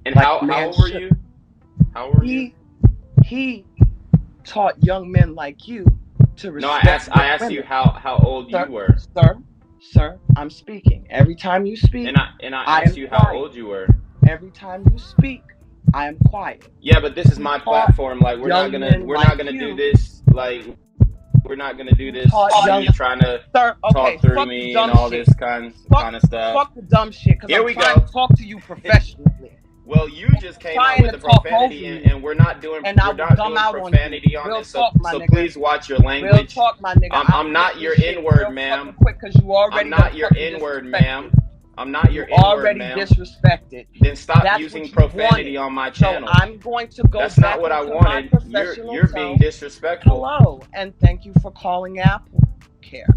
And like how man old were should. you? How old were you? He taught young men like you to No, I respect young asked you women. how old you Sir, were, sir, sir, I'm speaking. Every time you speak, and I I asked am you how quiet. old you were. Every time you speak, I am quiet. Yeah, but this is He my taught platform. Like young men like we're not gonna do you. this. Like we're not gonna do He this. taught You young trying to sir. Okay, talk through fuck the me and dumb all shit. this Fuck, kind of stuff. fuck the dumb shit. Cause Here I'm we trying go. to talk to you professionally. Well, you just came out Trying with to the talk over profanity, me, and and I we're will not dumb doing out on you. profanity on Real this. talk, my So nigga. please watch your Real language. talk, my nigga. I I'm flip not this your shit N word, real ma'am. fucking quick, cause you I'm already not done your fucking N word, disrespected. ma'am. I'm not You your N word, already ma'am. disrespected. Then stop That's using what you profanity wanted. on my So channel. I'm going to go That's not back what I into my wanted. professional You're being tone. disrespectful. Hello, and thank you for calling Apple Care.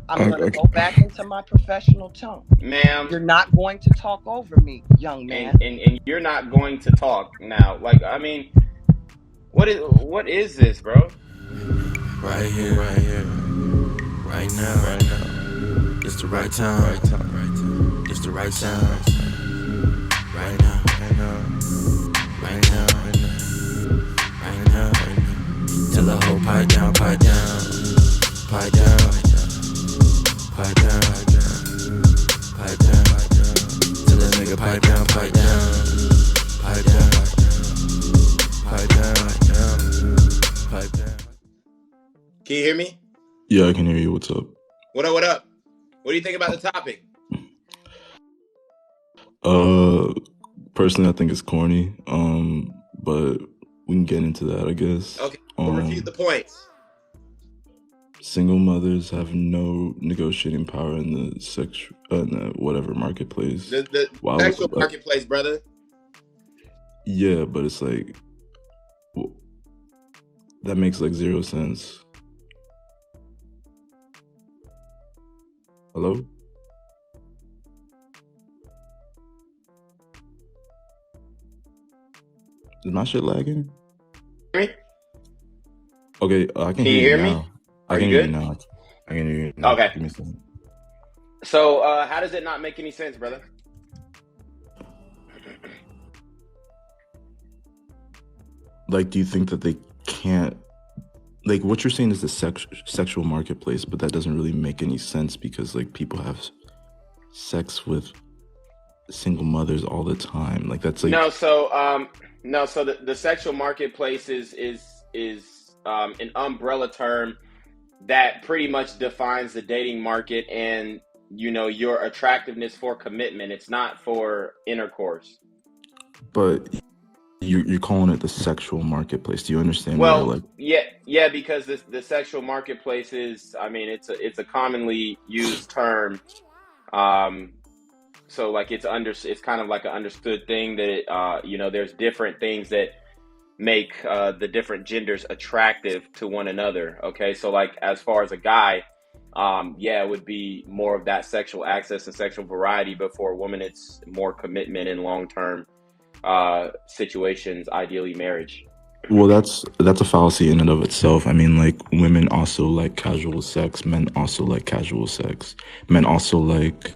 I'm going to go back into my professional tone. Ma'am, You're not going to talk over me, young man. and you're not going to talk now. Like, I mean, what is this, bro? Right here, right now. It's the right time, it's the right sound. Right now, right now. Tell the whole pipe down, pipe down, pipe down, pipe down, pipe down. Tell the nigga pipe down, pipe down, pipe down, pipe down. Can you hear me? Yeah, I can hear you. What's up? What up? What up? What do you think about the topic? Personally, I think it's corny. But we can get into that, I guess. Okay, we'll refute the points. Single mothers have no negotiating power in the whatever marketplace. The sexual marketplace, brother. Yeah, but it's like that makes like zero sense. Hello? Is my shit lagging? Hear me? Okay, I can you hear hear you me? now. Are you good? I can hear you now. Okay. Give me a second. So, how does it not make any sense, brother? Like, do you think that they can't? Like, what you're saying is the sexual marketplace, but that doesn't really make any sense because, like, people have sex with single mothers all the time. Like, that's like No. So the sexual marketplace is an umbrella term that pretty much defines the dating market and your attractiveness for commitment. It's not for intercourse. But you're calling it the sexual marketplace. Do you understand? Well, yeah, because the sexual marketplace is, I mean, it's a commonly used term. So like it's kind of like an understood thing that there's different things that make the different genders attractive to one another. Okay, so like as far as a guy, it would be more of that sexual access and sexual variety, but for a woman, it's more commitment and long-term situations, ideally marriage. Well, that's a fallacy in and of itself. I mean, like, women also like casual sex. Men also like casual sex. Men also like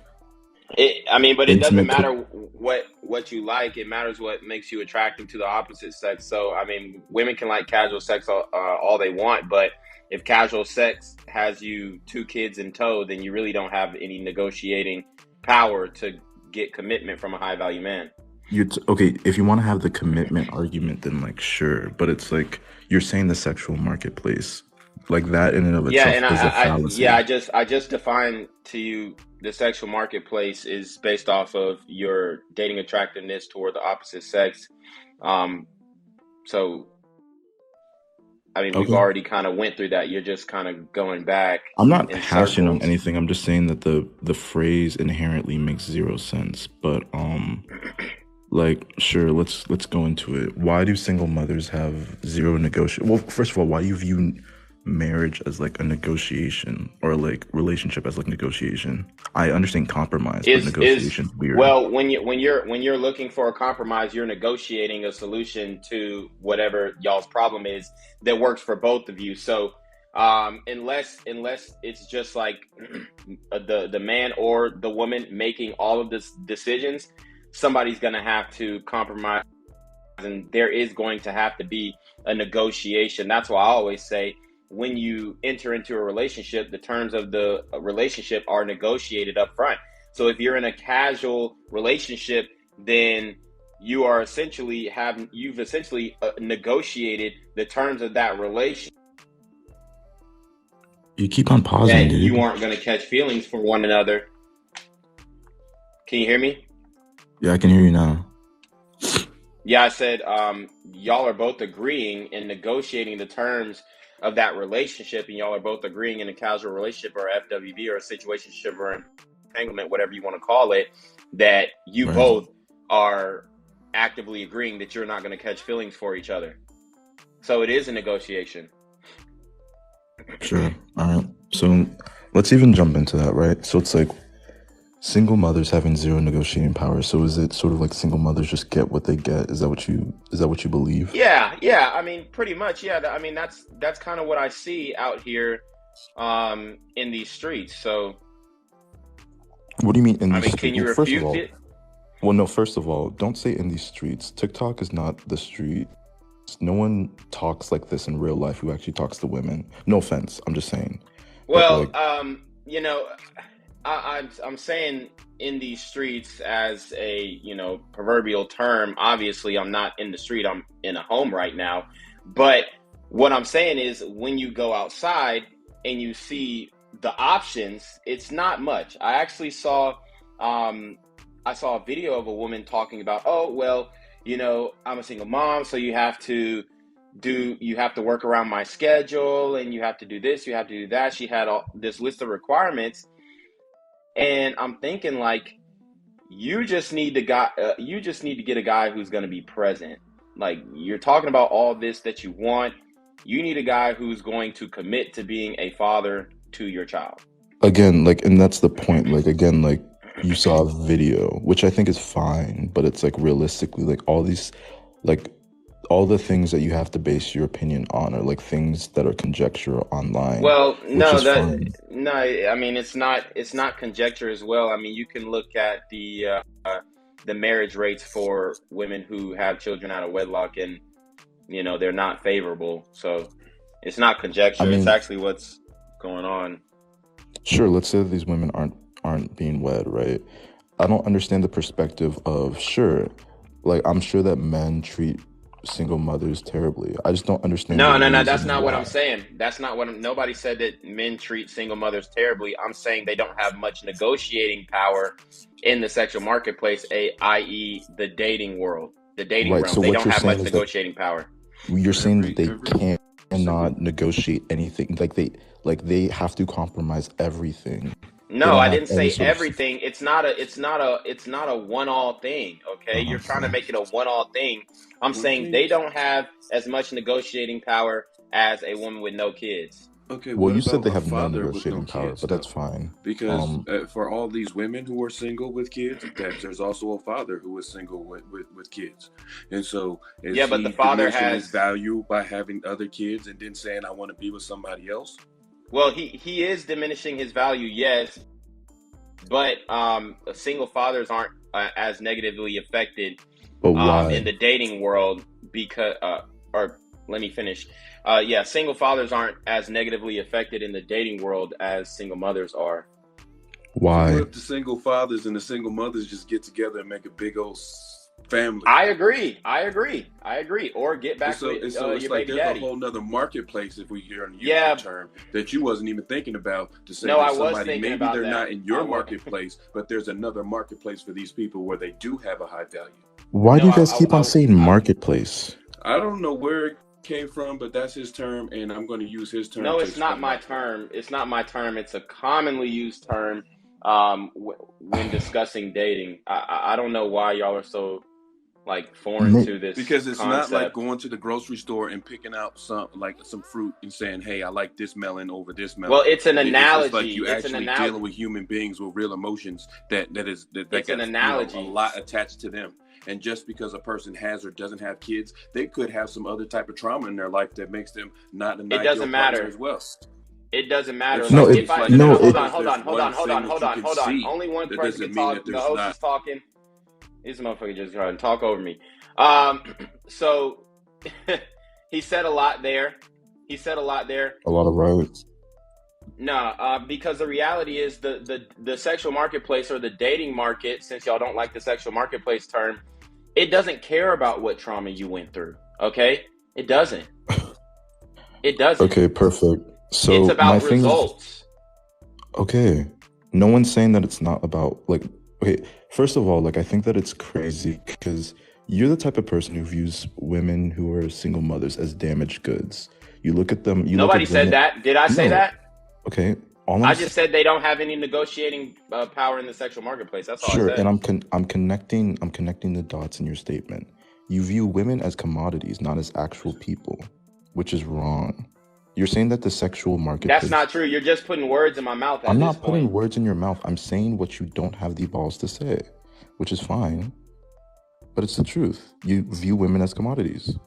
it. I mean, but it doesn't intimate matter what you like. It matters what makes you attractive to the opposite sex. So, I mean, women can like casual sex all they want, but if casual sex has you 2 kids in tow, then you really don't have any negotiating power to get commitment from a high value man. Okay, if you want to have the commitment argument, then like sure, but it's like you're saying the sexual marketplace, like that in and of Yeah, itself and is a fallacy. I just defined to you the sexual marketplace is based off of your dating attractiveness toward the opposite sex. So I mean, we've already kind of went through that. You're just kind of going back. I'm not in hashing on circles. anything. I'm just saying that the phrase inherently makes zero sense. But like sure, let's go into it. Why do single mothers have zero negotiation? Well, first of all, why do you view marriage as like a negotiation or like relationship as like negotiation? I understand compromise, but negotiation is weird. Well, when you're looking for a compromise, you're negotiating a solution to whatever y'all's problem is that works for both of you. So unless it's just like the man or the woman making all of the decisions, somebody's gonna have to compromise and there is going to have to be a negotiation. That's why I always say, when you enter into a relationship, the terms of the relationship are negotiated up front. So if you're in a casual relationship, then you've essentially negotiated the terms of that relationship. You keep on pausing, that dude. You aren't going to catch feelings for one another. Can you hear me? Yeah, I can hear you now. Yeah, I said y'all are both agreeing and negotiating the terms of that relationship, and y'all are both agreeing in a casual relationship or FWB or a situationship or entanglement, whatever you want to call it, that you Right. both are actively agreeing that you're not going to catch feelings for each other. So it is a negotiation. Sure. All right. So let's even jump into that, right? So it's like single mothers having zero negotiating power. So is it sort of like single mothers just get what they get? Is that what you believe? Yeah. I mean, pretty much. Yeah. I mean, that's kind of what I see out here in these streets. So What do you mean in these streets? Can you Well, first of refute all, it? well, no, first of all, don't say in these streets. TikTok is not the street. No one talks like this in real life who actually talks to women. No offense, I'm just saying. Well, like, you know, I'm saying in these streets as a, proverbial term. Obviously, I'm not in the street. I'm in a home right now. But what I'm saying is, when you go outside and you see the options, it's not much. I actually saw a video of a woman talking about, oh, well, I'm a single mom, so you have to work around my schedule, and you have to do this, you have to do that. She had this list of requirements, and I'm thinking, like, you just need to get a guy who's going to be present. Like, you're talking about all this that you want. You need a guy who's going to commit to being a father to your child. Again, like, and that's the point. Like, again, like, you saw a video, which I think is fine, but it's like realistically, like, all the things that you have to base your opinion on are like things that are conjecture online. Well, no, fine. no. I mean, it's not conjecture as well. I mean, you can look at the marriage rates for women who have children out of wedlock, and they're not favorable. So it's not conjecture. It's actually what's going on. Sure, let's say that these women aren't being wed, right? I don't understand the perspective of, sure, like, I'm sure that men treat single mothers terribly. I just don't understand. No, that's not what I'm saying. That's not what nobody said that men treat single mothers terribly. I'm saying they don't have much negotiating power in the sexual marketplace, i.e. the dating world, the dating realm. So they what don't you're have saying much is negotiating power. You're saying that they cannot negotiate anything. Like they have to compromise everything. No, I didn't say everything. It's not a one-all thing. Okay, you're trying to make it a one-all thing. I'm saying they don't have as much negotiating power as a woman with no kids. Okay, well, you said they have no negotiating power, but that's fine. Because for all these women who are single with kids, there's also a father who is single with kids, and so but the father has his value by having other kids and then saying, "I want to be with somebody else." Well, he is diminishing his value, yes, but single fathers aren't as negatively affected in the dating world because, or let me finish. Single fathers aren't as negatively affected in the dating world as single mothers are. Why? So what if the single fathers and the single mothers just get together and make a big old family? I agree. Or get back with it's your like baby there's daddy. A whole nother marketplace, if we hear the term, that you wasn't even thinking about, to say I somebody, was thinking maybe about they're that. not in your marketplace, but there's another marketplace for these people where they do have a high value. Why do you guys keep on saying marketplace? I don't know where it came from, but that's his term, and I'm going to use his term. No, it's not my term. It's not my term. It's a commonly used term when discussing dating. I don't know why y'all are so foreign to this, because it's concept. not like going to the grocery store and picking out some fruit and saying, "Hey, I like this melon over this melon." Well, it's an analogy. It's like you actually dealing with human beings with real emotions that it's an analogy. A lot attached to them. And just because a person has or doesn't have kids, they could have some other type of trauma in their life that makes them not an ideal partner as well. It doesn't matter. Hold on. Only one person can talk. The host is talking. This motherfucker just trying to talk over me. So he said a lot there. A lot of rights. No, because the reality is the sexual marketplace, or the dating market, since y'all don't like the sexual marketplace term, it doesn't care about what trauma you went through. Okay, it doesn't. It doesn't. Okay, perfect. So it's about results. Okay, no one's saying that it's not about, like, okay, first of all, like, I think that it's crazy because you're the type of person who views women who are single mothers as damaged goods. You look at them. Nobody said that. Did I say that? Okay. I just said they don't have any negotiating power in the sexual marketplace. That's all I said. And I'm connecting the dots in your statement. You view women as commodities, not as actual people, which is wrong. You're saying that the sexual marketplace... That's not true. You're just putting words in my mouth. I'm not putting words in your mouth. I'm saying what you don't have the balls to say, which is fine. But it's the truth. You view women as commodities.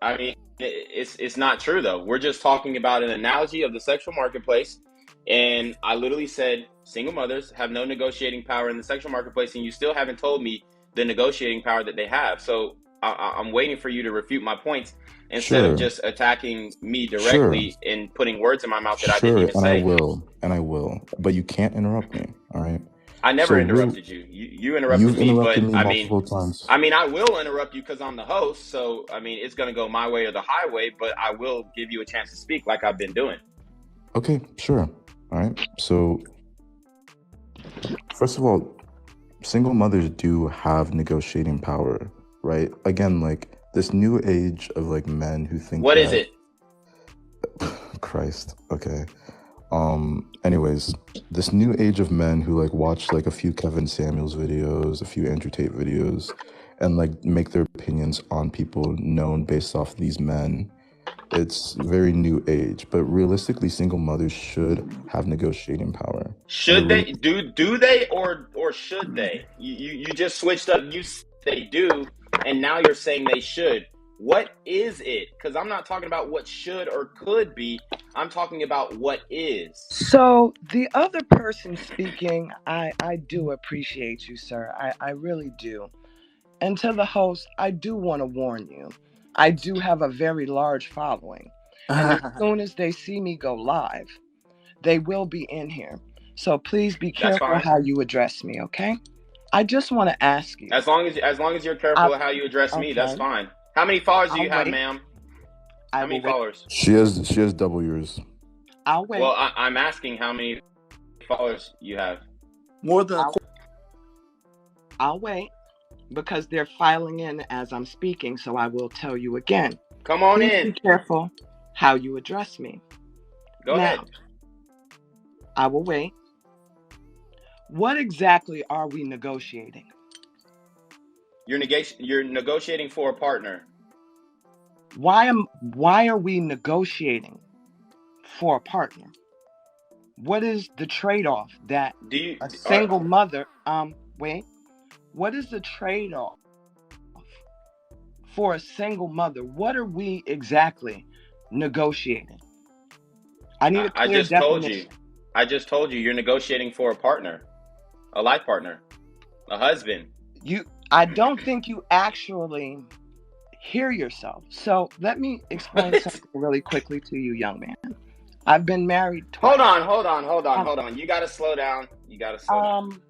I mean, it's not true, though. We're just talking about an analogy of the sexual marketplace. And I literally said single mothers have no negotiating power in the sexual marketplace. And you still haven't told me the negotiating power that they have. So I'm waiting for you to refute my points instead of just attacking me directly and putting words in my mouth that I didn't even say. And I will. But you can't interrupt me, all right? I never interrupted you. You interrupted me, but multiple times. I mean, I will interrupt you because I'm the host. So, I mean, it's going to go my way or the highway, but I will give you a chance to speak like I've been doing. Okay, sure. All right. So, first of all, single mothers do have negotiating power, right? Again, like, this new age of, like, men who think... What is it? Christ. Okay. Anyways, this new age of men who, like, watch, like, a few Kevin Samuels videos, a few Andrew Tate videos, and, like, make their opinions on people known based off these men. It's very new age, but realistically, single mothers should have negotiating power. Should they? Do they or should they? You just switched up. You said they do, and now you're saying they should. What is it? Because I'm not talking about what should or could be. I'm talking about what is. So the other person speaking, I do appreciate you, sir. I really do. And to the host, I do want to warn you. I do have a very large following. And as soon as they see me go live, they will be in here. So please be careful how you address me, okay? I just want to ask you. As long as you're careful of how you address me, that's fine. How many followers do you have, ma'am? How many followers? She has double yours. I'll wait. Well, I'm asking how many followers you have. More than I'll wait because they're filing in as I'm speaking, so I will tell you again. Come on in. Be careful how you address me. Go ahead. I will wait. What exactly are we negotiating? You're negotiating for a partner. Why are we negotiating for a partner? What is the trade-off that a single mother what is the trade-off for a single mother? What are we exactly negotiating? I need a clear definition. I just told you you're negotiating for a partner, a life partner, a husband. I don't think you actually hear yourself. So let me explain something really quickly to you, young man. I've been married twice. Hold on. You gotta slow down. You gotta slow down.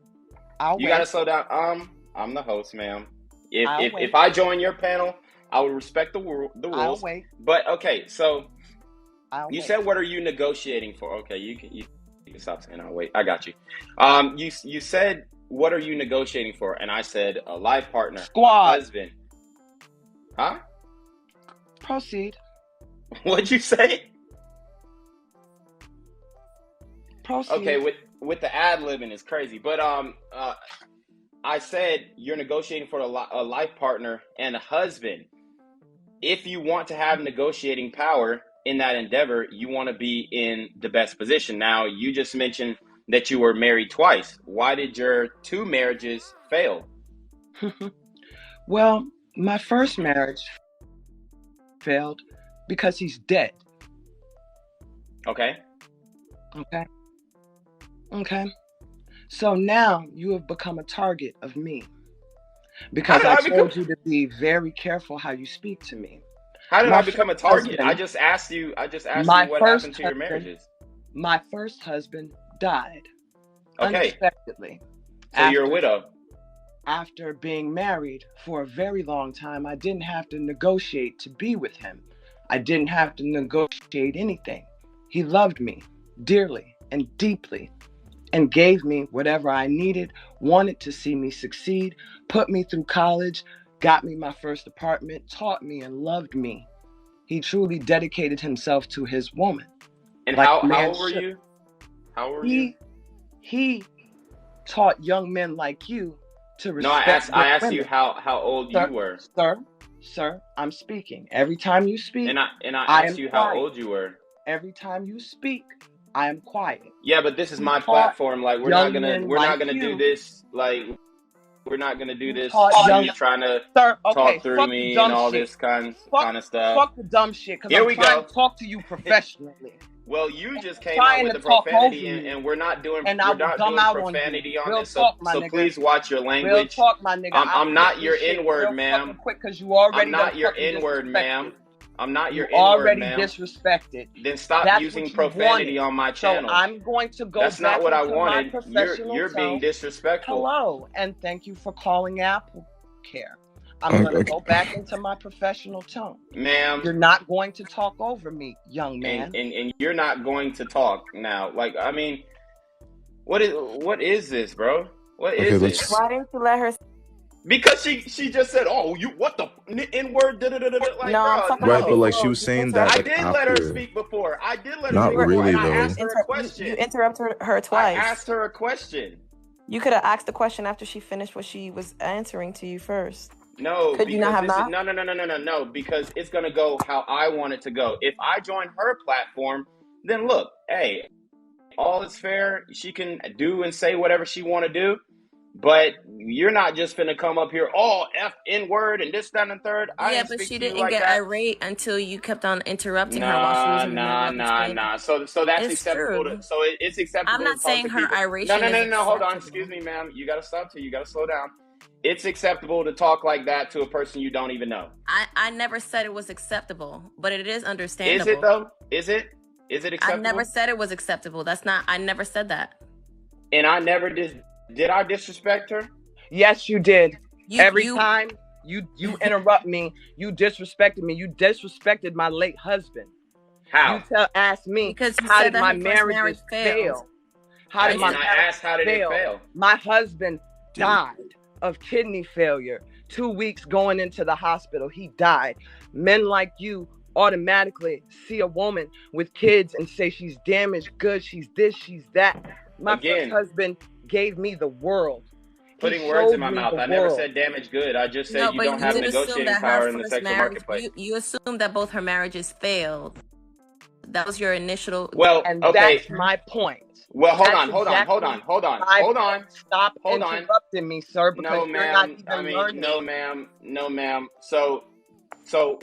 Gotta slow down. I'm the host, ma'am. If I join your panel, I will respect the rules. I'll wait. But okay, so you said, what are you negotiating for? Okay, you can stop saying I'll wait. I got you. You said, what are you negotiating for? And I said, a life partner, squad, husband. Huh? Proceed. What'd you say? Proceed. Okay, with the ad-libbing is crazy, but I said you're negotiating for a life partner and a husband. If you want to have negotiating power in that endeavor, you want to be in the best position. Now, you just mentioned that you were married twice. Why did your 2 marriages fail? Well, my first marriage failed because he's dead. Okay. So now you have become a target of me. because I told you to be very careful how you speak to me. How did I become a target? I just asked you what happened to your marriages. My first husband died. Okay. Unexpectedly. So you're a widow. After being married for a very long time, I didn't have to negotiate to be with him. I didn't have to negotiate anything. He loved me dearly and deeply and gave me whatever I needed, wanted to see me succeed, put me through college, got me my first apartment, taught me and loved me. He truly dedicated himself to his woman. And how old were you? How old were you? He taught young men like you to respect. No, I asked you how old you were. Sir, I'm speaking. Every time you speak, and I asked you how old you were. Every time you speak, I am quiet. Yeah, but this is my platform. Like we're not gonna do this. Like we're not gonna do this. You trying to talk through me and all this kind of stuff. Fuck the dumb shit. Because I'm trying to talk to you professionally. Well, you just came out with the profanity, and we're not doing profanity on this. So please watch your language. Real talk, my nigga. I'm not your N-word, ma'am. I'm not your N-word, ma'am. I'm not your N-word, ma'am. Already disrespected. Then stop using profanity on my channel. So I'm going to go. That's not what I wanted. You're being disrespectful. Hello, and thank you for calling Apple Care. I'm going to go back into my professional tone. Ma'am. You're not going to talk over me, young man. And you're not going to talk now. Like, I mean, what is this, bro? What is this? Why didn't you let her? Because she just said, "Oh, you what the N-word?" Like, no, right, but like she was saying that. I did let her speak before. I did let her speak before. Really, and I asked her a question. You interrupted her twice. I asked her a question. You could have asked the question after she finished what she was answering to you first. No, could you not have not? No, because it's gonna go how I want it to go. If I join her platform, then look, hey, all is fair. She can do and say whatever she want to do, but you're not just gonna come up here, N-word and this, that, and third. Yeah, but she didn't get irate until you kept on interrupting her while she was in the middle of explaining. So that's acceptable. So it's acceptable. I'm not saying her irate. No. Hold on. Excuse me, ma'am. You gotta stop too. You gotta slow down. It's acceptable to talk like that to a person you don't even know. I never said it was acceptable, but it is understandable. Is it though? Is it acceptable? I never said it was acceptable. I never said that. And I never did I disrespect her? Yes, you did. Every time you interrupt me, you disrespected me. You disrespected my late husband. How? You asked me, because how did my marriage fail? How did it fail? My husband died of kidney failure. 2 weeks going into the hospital, he died. Men like you automatically see a woman with kids and say she's damaged goods, she's this, she's that. My first husband gave me the world. Putting words in my mouth. I never said damaged good. I just said you don't have negotiating power in the sexual marketplace. You assumed that both her marriages failed. That was your initial. Well, and okay. That's my point. Well, hold on. Stop interrupting me, sir, because no, you're not even learning. No, ma'am. So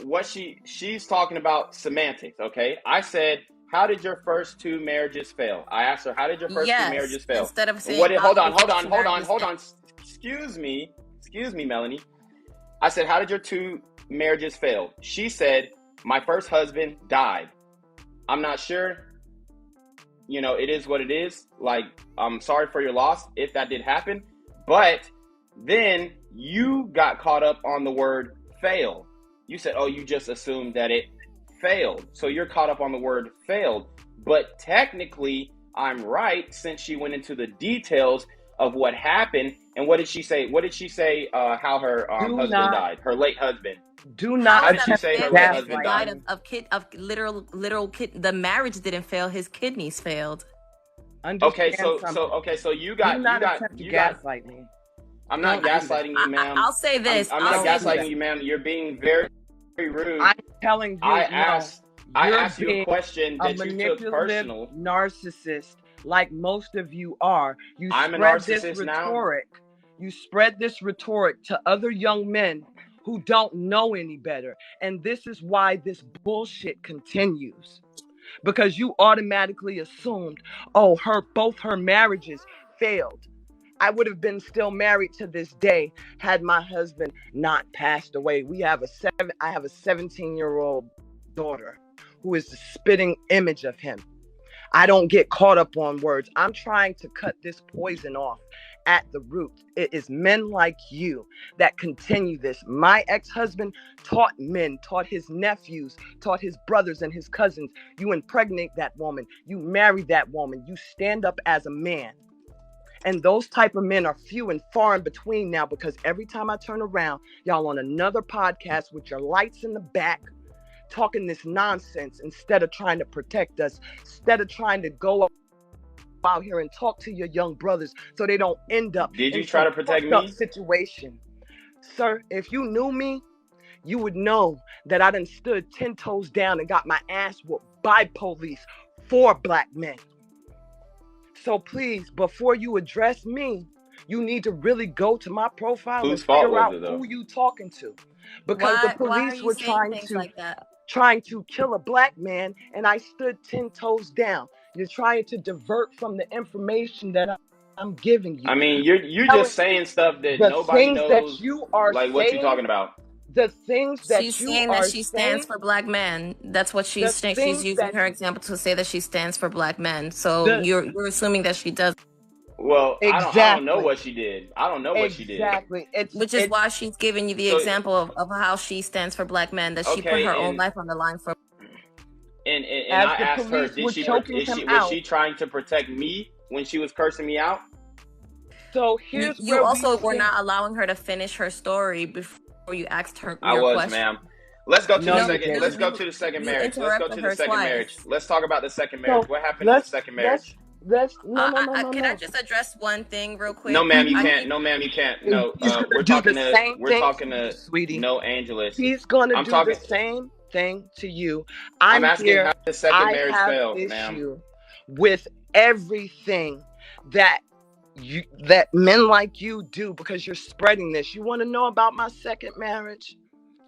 what she's talking about semantics, okay? I said, how did your first two marriages fail? I asked her, how did your first two marriages fail? Instead of saying, hold on. Excuse me, Melanie. I said, how did your two marriages fail? She said, my first husband died. I'm not sure. You know, it is what it is. Like, I'm sorry for your loss if that did happen. But then you got caught up on the word fail. You said, oh, you just assumed that it failed. So you're caught up on the word failed. But technically, I'm right, since she went into the details of what happened. And what did she say? How her husband died? Her late husband. Do not. How did she say her late husband died? Literal kid. The marriage didn't fail. His kidneys failed. Okay, so you gaslight me. I'm not gaslighting you, ma'am. I'll say this. I'm not gaslighting you, ma'am. You're being very, very rude. I'm telling you. I asked you a question that you took personal. Narcissist, like most of you are. I'm a narcissist now. You spread this rhetoric to other young men who don't know any better. And this is why this bullshit continues. Because you automatically assumed, both her marriages failed. I would have been still married to this day had my husband not passed away. I have a 17-year-old daughter who is the spitting image of him. I don't get caught up on words. I'm trying to cut this poison off at the root. It is men like you that continue this. My ex-husband taught his nephews, taught his brothers and his cousins. You impregnate that woman. You marry that woman. You stand up as a man. And those type of men are few and far in between now, because every time I turn around, y'all on another podcast with your lights in the back, talking this nonsense instead of trying to protect us, instead of trying to go out here and talk to your young brothers so they don't end up Did you try to protect me? Situation. Sir, if you knew me, you would know that I done stood 10 toes down and got my ass whooped by police for black men. So please, before you address me, you need to really go to my profile and figure out who you talking to. Because the police were trying to kill a black man, and I stood 10 toes down. You're trying to divert from the information that I'm giving you. I mean, you're just saying stuff that nobody knows. That you are like saying, what you talking about? The things that she's saying that she stands for black men. That's what she's saying. She's using her example to say that she stands for black men. So you're assuming that she does. Well, exactly. I don't know what she did. I don't know what she did. Exactly. Which is why she's giving you the example of how she stands for black men, that she put her own life on the line for. And I asked her, was she trying to protect me when she was cursing me out? So here's you also were not allowing her to finish her story before you asked her. I was, ma'am. Let's go to the second. Let's go to the second marriage. Let's go to the second marriage. Let's talk about the second marriage. What happened in the second marriage? Can I just address one thing real quick? No, ma'am, you can't. No, ma'am, you can't. No, we're talking to sweetie. No, Angeles. He's gonna do the same thing to you. I'm asking here. How the second marriage failed, ma'am. With everything that men like you do, because you're spreading this. You want to know about my second marriage?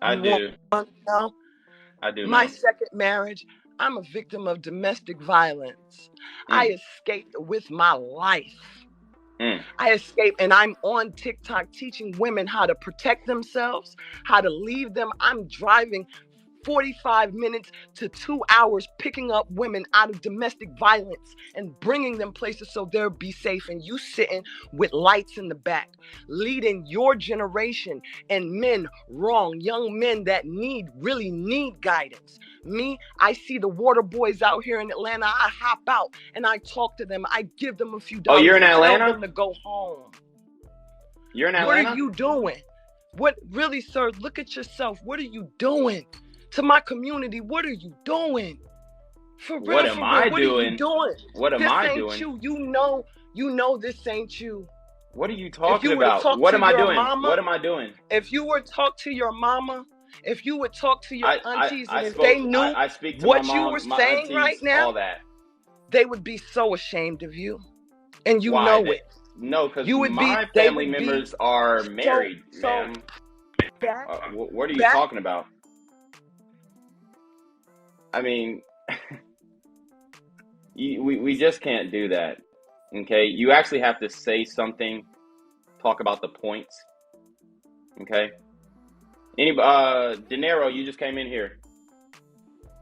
I do. I do. My second marriage, I'm a victim of domestic violence. I escaped with my life. I escaped, and I'm on TikTok teaching women how to protect themselves, how to leave them. I'm driving 45 minutes to 2 hours picking up women out of domestic violence and bringing them places so they'll be safe. And you sitting with lights in the back, leading your generation and men wrong, young men that really need guidance. Me, I see the water boys out here in Atlanta. I hop out and I talk to them. I give them a few dollars. Oh, you're in Atlanta? Tell them to go home. You're in Atlanta? What are you doing? What really, sir? Look at yourself. What are you doing? To my community, what are you doing? For real, what am I doing? What are you doing? What am I doing? You know this ain't you. What are you talking about? What am I doing? What am I doing? If you were to talk to your mama, if you would talk to your aunties, and if they knew what you were saying right now, they would be so ashamed of you. And you know it. No, because my family members are married, ma'am. What are you talking about? I mean, we just can't do that, okay? You actually have to say something, talk about the points, okay? De Niro, you just came in here.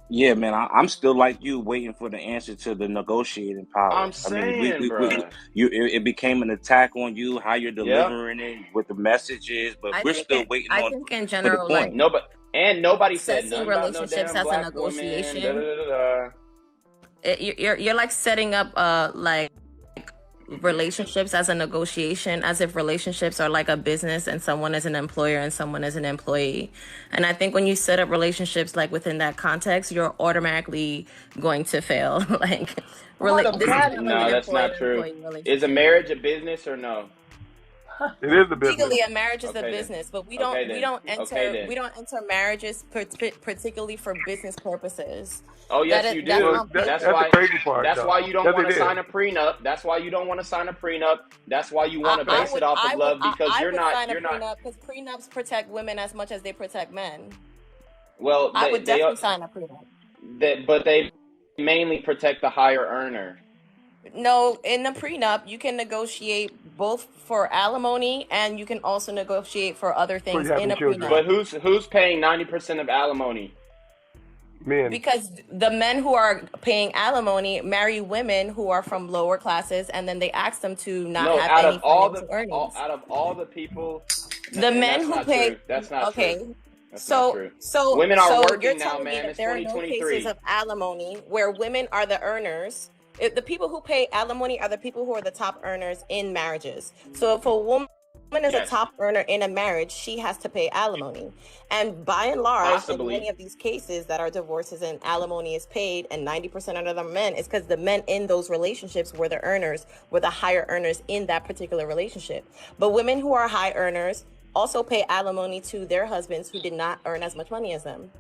Yeah, man, I'm still like you, waiting for the answer to the negotiating power. I'm saying, it became an attack on you, how you're delivering it with the messages, but we're still waiting on. I think in general, like nobody said nothing relationships about no as a negotiation. You're like setting up like relationships as a negotiation, as if relationships are like a business and someone is an employer and someone is an employee. And I think when you set up relationships like within that context, you're automatically going to fail. No, that's not true. Is a marriage a business or no? It is a business. Legally, a marriage is a business, but we don't enter marriages particularly for business purposes. Oh yes, you do. That's why. The crazy part. That's why you don't want to sign a prenup. That's why you don't want to sign a prenup. That's why you want to base it off of love, because you're not. Because prenups protect women as much as they protect men. Well, I would definitely sign a prenup. But they mainly protect the higher earner. No, in the prenup, you can negotiate both for alimony and you can also negotiate for other For things in having a children. prenup. But who's paying 90% of alimony? Men. Because the men who are paying alimony marry women who are from lower classes, and then they ask them to not have any financial earnings. Out of all the people, The men who pay. True. That's not okay. true. That's not true. So women are working you're now, telling me man. that It's there are no 2023. cases of alimony where women are the earners. The people who pay alimony are the people who are the top earners in marriages. So if a woman is a top earner in a marriage, she has to pay alimony. And by and large, in many of these cases that are divorces and alimony is paid and 90% of the men, is because the men in those relationships were the earners, were the higher earners in that particular relationship. But women who are high earners also pay alimony to their husbands who did not earn as much money as them.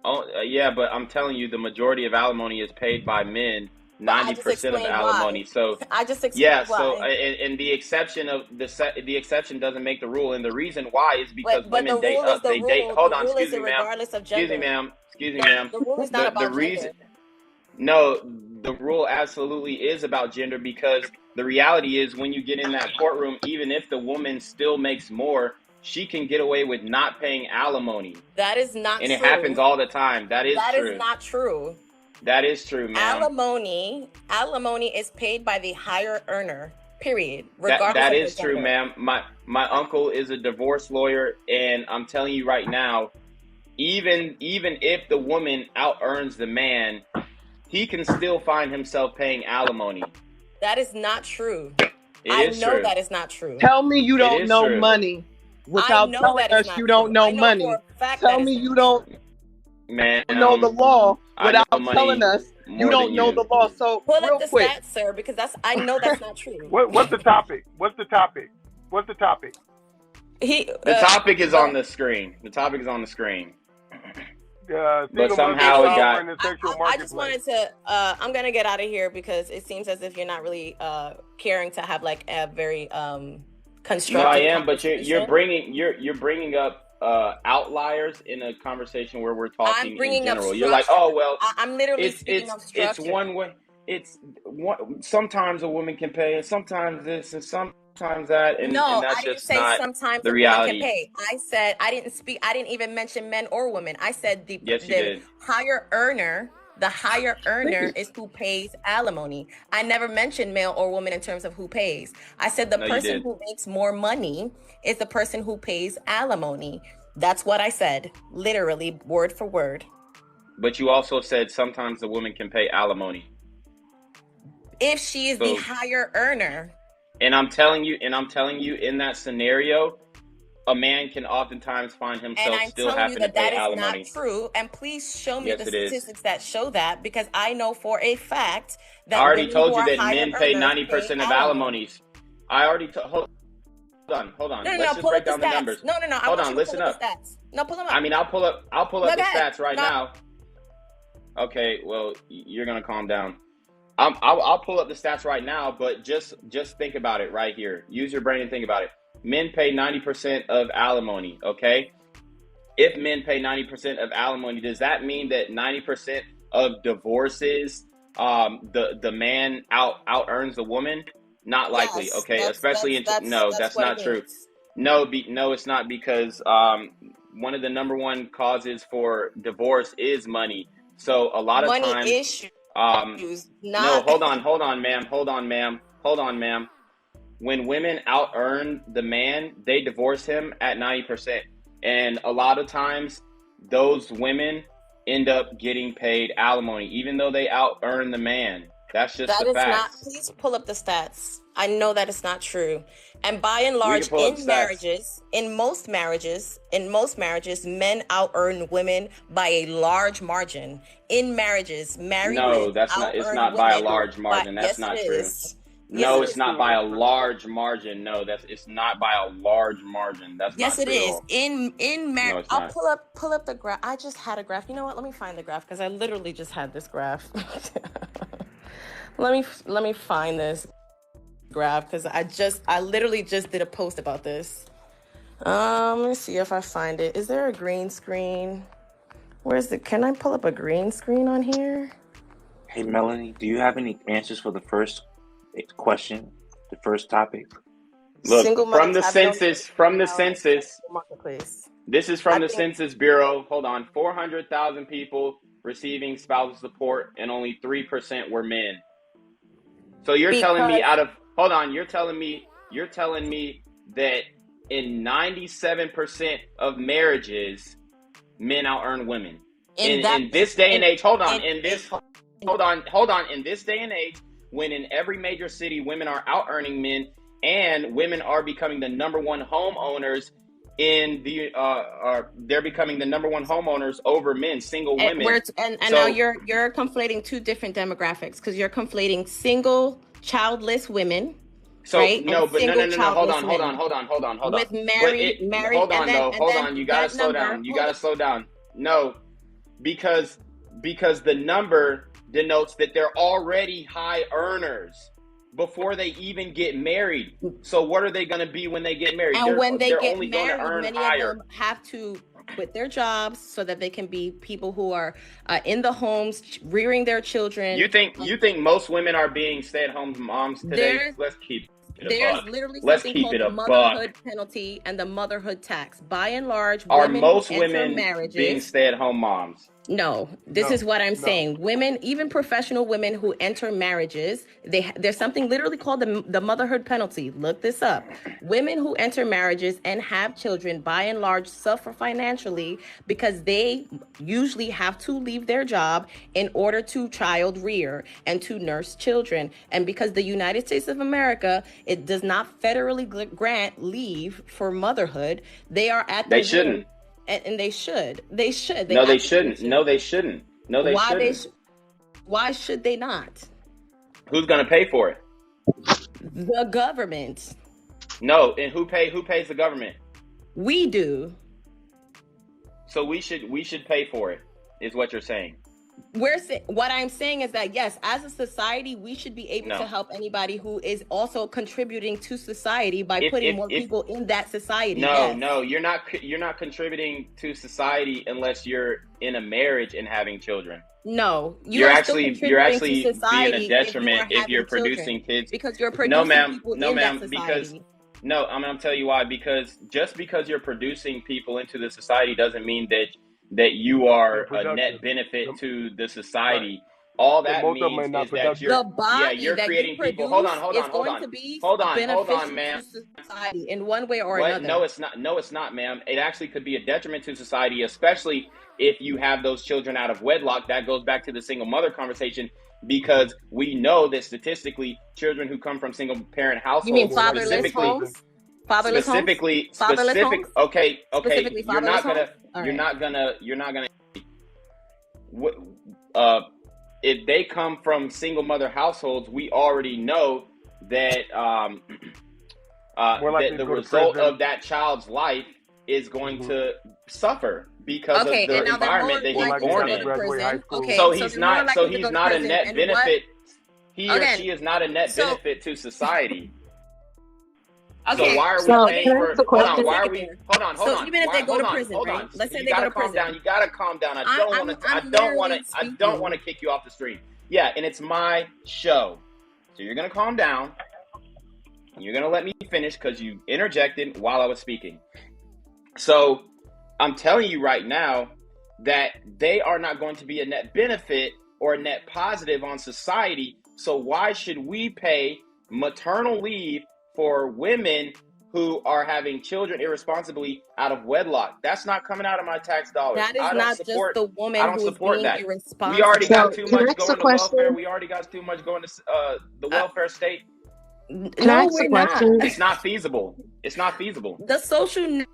Oh, yeah, but I'm telling you, the majority of alimony is paid by men. 90% of alimony. Why. So I just explained why. So and the exception of the exception doesn't make the rule, and the reason why is because women date up. They date. Hold on, excuse me, ma'am. Excuse me, ma'am. Excuse me, ma'am. The rule is not about reason. gender. No, the rule absolutely is about gender, because the reality is when you get in that courtroom, even if the woman still makes more, she can get away with not paying alimony. That is not true. And it happens all the time. That is true. That is not true. That is true, ma'am. Alimony is paid by the higher earner, period. Regardless that of is true, ma'am. My uncle is a divorce lawyer, and I'm telling you right now, even if the woman out earns the man, he can still find himself paying alimony. That is not true. I know that is not true. Tell me you don't know money without telling us you don't know money. Tell me you don't know the law without telling us you don't know the law. So pull real up the quick, stats, sir, because I know that's not true. What's the topic? The topic is on the screen. The topic is on the screen. But somehow it got. I just wanted to. I'm gonna get out of here because it seems as if you're not really caring to have like a very constructive. No, I am, but you're bringing up outliers in a conversation where we're talking in general. You're like, oh well, I'm literally speaking of structure. It's one way. Sometimes a woman can pay, and sometimes this, and sometimes that, and that's just not the reality. Can pay. I said I didn't even mention men or women. I said the higher earner. The higher earner is who pays alimony. I never mentioned male or woman in terms of who pays. I said the person who makes more money is the person who pays alimony. That's what I said, literally word for word. But you also said sometimes the woman can pay alimony. If she is the higher earner. And I'm telling you, in that scenario, a man can oftentimes find himself still having to pay alimony. That is not true. And please show me the statistics that show that, because I know for a fact that I already told you that men pay 90% of alimonies. I already hold on. Let's just break down the numbers. No. Hold on, listen up. No, pull them up. I mean, I'll pull up the stats right now. Okay, well, you're gonna calm down. I'll pull up the stats right now, but just think about it right here. Use your brain and think about it. Men pay 90% of alimony, okay? If men pay 90% of alimony, does that mean that 90% of divorces, the man out earns the woman? Not likely, okay? Especially that's not true. No, it's not, because one of the number one causes for divorce is money. So a lot of times, issues. No, hold on, ma'am. When women out earn the man, they divorce him at 90%. And a lot of times, those women end up getting paid alimony, even though they out earn the man. That's just the fact. Please pull up the stats. I know that it's not true. And by and large, in most marriages, men out earn women by a large margin. In marriage, it's not by a large margin. That's not true. No, it's not by a large margin. No, it's not by a large margin. That's not true. Yes, it is. In marriage, I'll pull up the graph. I just had a graph. You know what? Let me find the graph, because I literally just had this graph. Let me find this graph, because I literally just did a post about this. Let me see if I find it. Is there a green screen? Can I pull up a green screen on here? Hey, Melanie, do you have any answers for the first question, the first topic? Look, Single mothers have no census, marketplace. this is from the Census Bureau. Hold on. 400,000 people receiving spousal support, and only 3% were men. So you're telling me you're telling me that in 97% of marriages, men out earn women. In this day and age, in this day and age, when in every major city women are out earning men, and women are becoming the number one homeowners they're becoming the number one homeowners over men, single women. And now you're conflating two different demographics, because you're conflating single childless women. So right? No, but no. Hold on. With married. Hold on. You gotta slow down. No, because the number denotes that they're already high earners before they even get married. So what are they going to be when they get married? And when they get married, many of them have to quit their jobs so that they can be people who are in the homes rearing their children. You think most women are being stay-at-home moms today? Let's keep it There's literally something called the motherhood penalty and the motherhood tax. By and large, are most women being stay-at-home moms? No, this is what I'm saying. Women, even professional women who enter marriages, there's something literally called the motherhood penalty. Look this up. Women who enter marriages and have children, by and large, suffer financially because they usually have to leave their job in order to child rear and to nurse children. And because the United States of America, it does not federally grant leave for motherhood, they are at the shouldn't. And they should. They shouldn't. No, they shouldn't. Why should they not? Who's going to pay for it? The government. No, and who pays the government? We do. So we should pay for it, is what you're saying. What I'm saying is that, yes, as a society, we should be able to help anybody who is also contributing to society by putting more people in that society. No, you're not contributing to society unless you're in a marriage and having children. No, you're actually being a detriment if you're producing kids. Because you're producing people in that society. I'm going to tell you why. Because just because you're producing people into the society doesn't mean that you are a net benefit to the society. Right. All that means is that you're creating people. Hold on, ma'am. Society in one way or another. No, it's not, ma'am. It actually could be a detriment to society, especially if you have those children out of wedlock. That goes back to the single mother conversation, because we know that statistically, children who come from single parent households, you mean fatherless homes? Fatherless homes? Okay. You're not gonna. If they come from single mother households, we already know that that the result of that child's life is going to suffer because of the environment that he's born in. So he's not a net benefit. He or she is not a net benefit to society. Okay. So why are we paying for? Hold on. Why are we? Hold on. So even if they go to prison, right? Let's say they go to prison. You gotta calm down. I don't want to kick you off the stream. Yeah, and it's my show, so you're gonna calm down. And you're gonna let me finish because you interjected while I was speaking. So I'm telling you right now that they are not going to be a net benefit or a net positive on society. So why should we pay maternal leave for women who are having children irresponsibly out of wedlock? That's not coming out of my tax dollars. That is not just the woman who is being irresponsible. We already got too much going to welfare. We already got too much going to the welfare state. No, we're not. It's not feasible. The social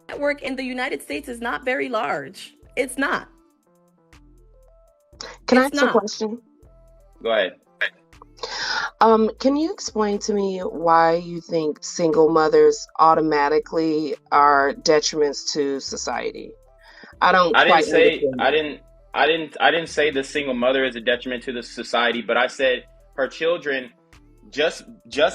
network in the United States is not very large. It's not. Can I ask a question? Go ahead. Can you explain to me why you think single mothers automatically are detriments to society? I didn't say the single mother is a detriment to the society, but I said her children, just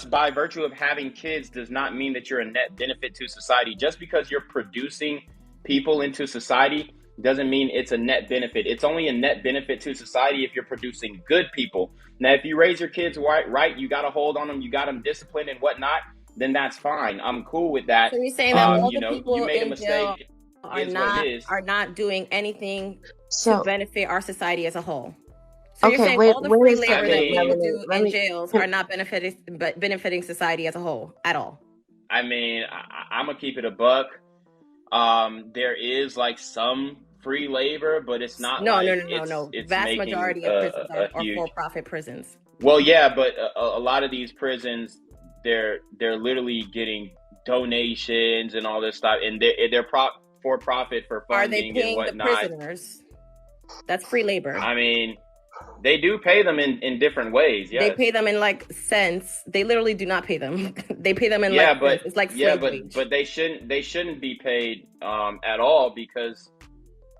by virtue of having kids, does not mean that you're a net benefit to society. Just because you're producing people into society doesn't mean it's a net benefit. It's only a net benefit to society if you're producing good people. Now, if you raise your kids right, you got to hold on them, you got them disciplined and whatnot, then that's fine. I'm cool with that. So you're saying that all you the know, people you made a in mistake. jail It are not doing anything So to benefit our society as a whole. So you're okay, saying wait, all the wait free a labor second, that people Melanie. do in jails are not benefiting society as a whole at all. I mean, I'm gonna keep it a buck. There is like some free labor, but it's not No. it's Vast making majority of prisons a are huge. for-profit prisons. Well, yeah, but a lot of these prisons, they're literally getting donations and all this stuff, and they're for profit for funding Are they paying and the whatnot. prisoners? That's free labor. I mean, they do pay them in different ways. Yes. They pay them in like cents. They literally do not pay them. They pay them in cents. It's like slave wage. But they shouldn't be paid at all, because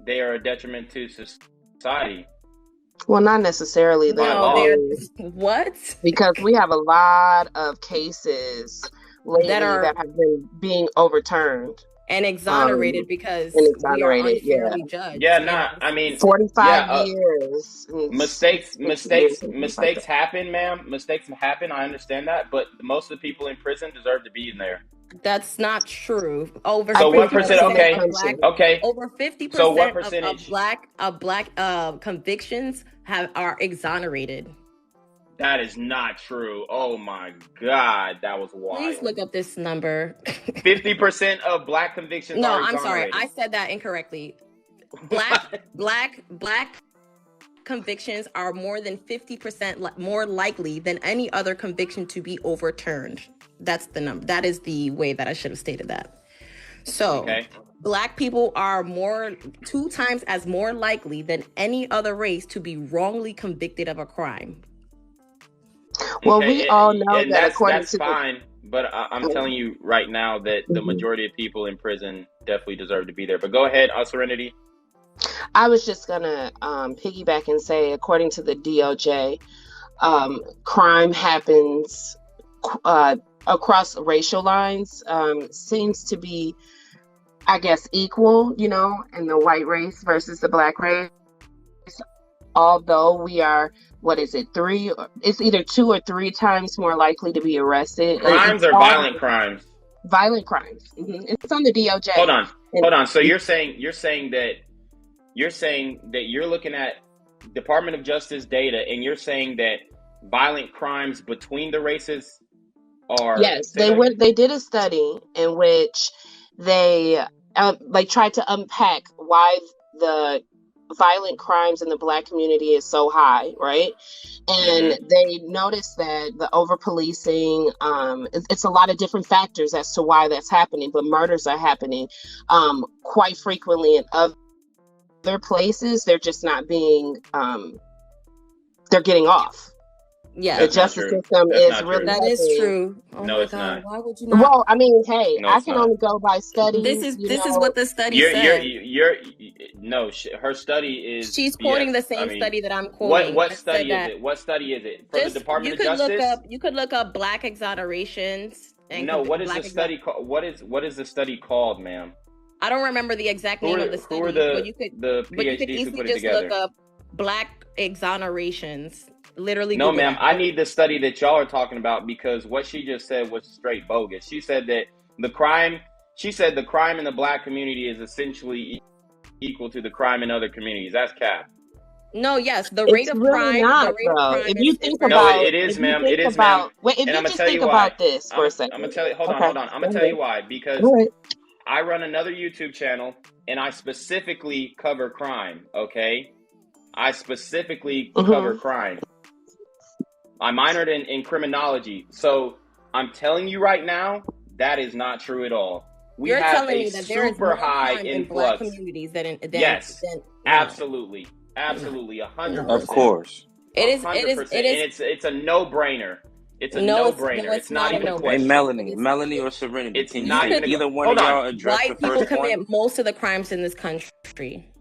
they are a detriment to society. Well, not necessarily what? Because we have a lot of cases lately that have been being overturned and exonerated because we are unfairly judged. Yeah, I mean, 45 years. Mistakes happen, ma'am. Mistakes happen. I understand that, but most of the people in prison deserve to be in there. That's not true. So what percent? Okay. Over 50% so what percentage of black convictions are exonerated. That is not true. Oh my God, that was wild. Please look up this number. 50% of black convictions. No, are I'm exonerated. sorry, I said that incorrectly. Black convictions are more than 50% more likely than any other conviction to be overturned. That's the number. That is the way that I should have stated that. So, Black people are 2 times as more likely than any other race to be wrongly convicted of a crime. Well, we all know that according that's to fine, but I'm telling you right now that the majority of people in prison definitely deserve to be there. But go ahead, Serenity. I was just gonna piggyback and say, according to the DOJ, crime happens across racial lines. Seems to be, I guess, equal, in the white race versus the black race. Although we are, it's either 2 or 3 times more likely to be arrested. Crimes or violent crimes? Violent crimes. Mm-hmm. It's on the DOJ. Hold on. So you're saying that you're looking at Department of Justice data, and you're saying that violent crimes between the races are... Yes, they did a study in which they tried to unpack why the violent crimes in the black community is so high, right? And they noticed that the over-policing, it's a lot of different factors as to why that's happening, but murders are happening quite frequently in other places. They're just not being, they're getting off. Yeah, the justice system is really... That is true. Oh no, my it's God. not. Why would you not? Well, I mean, hey, No, I can only go by studies. This is what the study said. Her study is... She's quoting the same study that I'm quoting. What study is it? What study is it? From the Department of Justice? You could look up black exonerations. No, what is the study called? What is the study called, ma'am? I don't remember the exact name of the study. Who are the PhDs who put it together? Look up black exonerations. Literally. No, ma'am. I need the study that y'all are talking about, because what she just said was straight bogus. She said that the crime in the black community is essentially equal to the crime in other communities. That's cap. No, yes, the rate of crime. If you think about, it is, ma'am. It is, ma'am. Wait, if you just think about this for a second. I'm gonna tell you. Hold on. I'm gonna tell you why. Because I run another YouTube channel, and I specifically cover crime. Okay, I specifically cover crime. I minored in criminology, so I'm telling you right now, that is not true at all. You're telling me that there is more crime in black influx. Communities than Yes, absolutely, 100%. Of course, it is. It's a no-brainer. It's a no-brainer. It's not even a question. Hey, Melanie or Serenity, it's not even either one of y'all address the first one? White people commit most of the crimes in this country.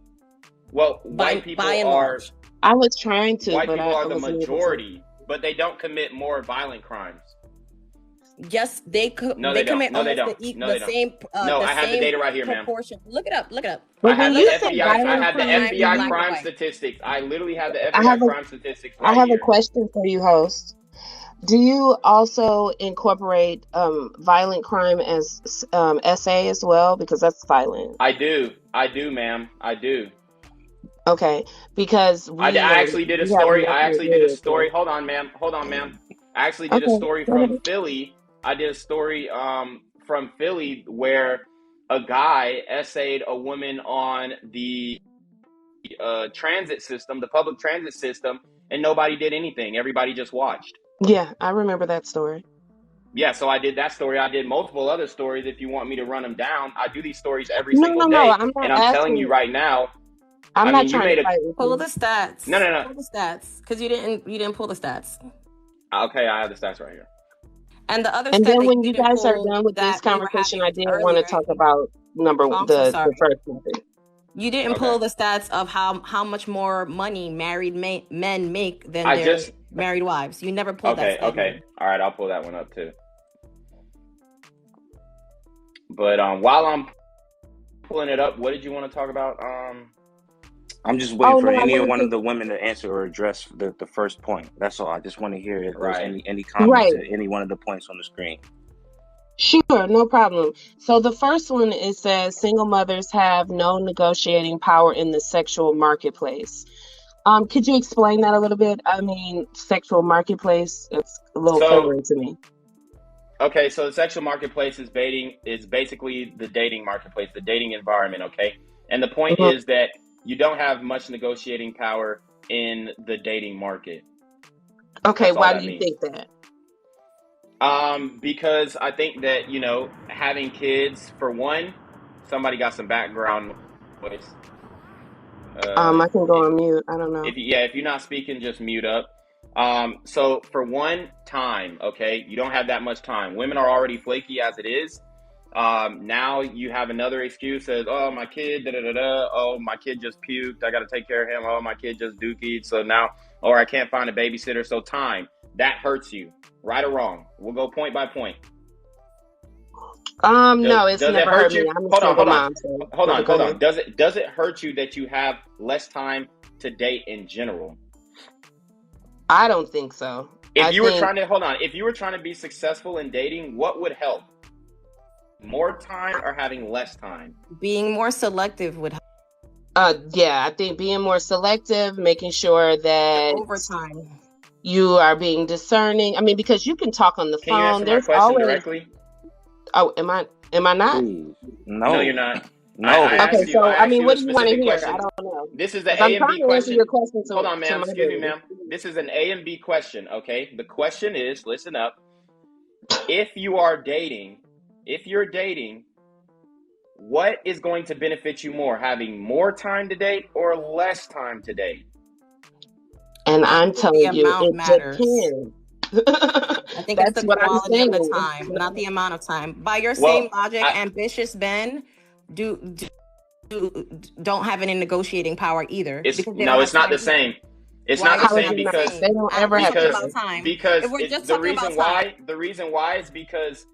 Well, white people are. I was trying to. White people are the majority, but they don't commit more violent crimes. Yes, they could. No, They they don't. commit No, they almost don't. No, the they don't. same No, the I have the same data right here, ma'am. proportion. Look it up. Look it up. I But have when the you say FBI. I violent have the crime, Crime, FBI black and crime white. statistics. I literally have the I FBI have a crime statistics I right have a here. question for you, host. Do you also incorporate violent crime as SA as well? Because that's violent. I do, ma'am. I do. Okay, because I actually did a we have story. I nothing to actually do did a with this. story. Hold on, ma'am. Hold on, ma'am. I actually did a Okay, story go from ahead. Philly. I did a story from Philly where a guy essayed a woman on the transit system, the public transit system, and nobody did anything. Everybody just watched. Yeah, I remember that story. Yeah, so I did that story. I did multiple other stories if you want me to run them down. I do these stories every No, single no, no. day, I'm and not I'm telling you asking. right now, I'm I not mean, you trying to made a fight with Pull you. the stats. no. Pull the stats, because you didn't pull the stats. Okay, I have the stats right here. And the other And stat then that when you you didn't guys are pull done with this that we were conversation, I having did want to earlier. talk about Oh, I'm so the sorry. first topic. You didn't Okay. pull the stats of how much more money married men make than I their just married wives. You never pulled that stat. Okay. All right, I'll pull that one up too. But while I'm pulling it up, what did you want to talk about? I'm just waiting for no, I any wanted one to. of the women to answer or address the first point. That's all. I just want to hear if there's Right. any comments Right. to any one of the points on the screen. Sure, no problem. So the first one, it says single mothers have no negotiating power in the sexual marketplace. Could you explain that a little bit? I mean, sexual marketplace, it's a little So, foreign to me. okay, so the sexual marketplace is basically the dating marketplace, the dating environment, okay? And the point Mhm. is that you don't have much negotiating power in the dating market. Okay, That's all why that do you means. think that? Because I think that, you know, having kids, for one, somebody got some background noise. I can go on mute. I don't know. If you're not speaking, just mute up. So for one, time, okay, you don't have that much time. Women are already flaky as it is. Now you have another excuse as, oh, my kid, oh, my kid just puked, I got to take care of him. Oh, my kid just dookied, so now, or I can't find a babysitter. So time, that hurts you, right or wrong. We'll go point by point. No, it's does never it hurt hurt you? me. I'm a Hold single on. mom. So Hold on. go ahead. Does it hurt you that you have less time to date in general? I don't think so. If you were trying to be successful in dating, what would help? More time or having less time? Being more selective would help. Yeah, I think being more selective, making sure that overtime you are being discerning. I mean, because you can talk on the phone. Can you answer There's my question always directly? Oh, am I not? Please. No, you're not. No. I Okay, asked you, so I mean, what a do you want to specific hear? question. I don't know. This is the I'm A and trying B to answer question. your question to, Hold on, ma'am. my Excuse me, baby. ma'am. This is an A and B question, okay? The question is, listen up. If you're dating, what is going to benefit you more, having more time to date or less time to date? And I'm telling you, it matters. depends. I think it's the quality of the time, not the amount of time. By your same logic, ambitious men don't have any negotiating power either. It's not the same. It's not the same because they don't ever have time. Because if we're just the talking reason about time. the reason why is because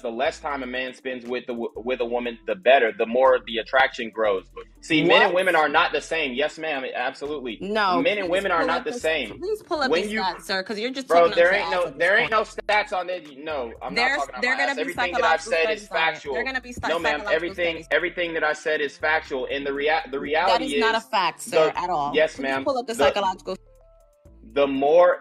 the less time a man spends with a woman, the better, the more the attraction grows. See, men and women are not the same. Yes, ma'am, absolutely. No, men and women are not the same. Please pull up these stats, sir, because you're just there ain't no stats on it. No, I'm not talking about that. Everything that I've said is factual. They're gonna be no, ma'am. Everything that I said is factual, and the reality that is not a fact, sir, at all. Yes, please ma'am. Pull up the psychological. The more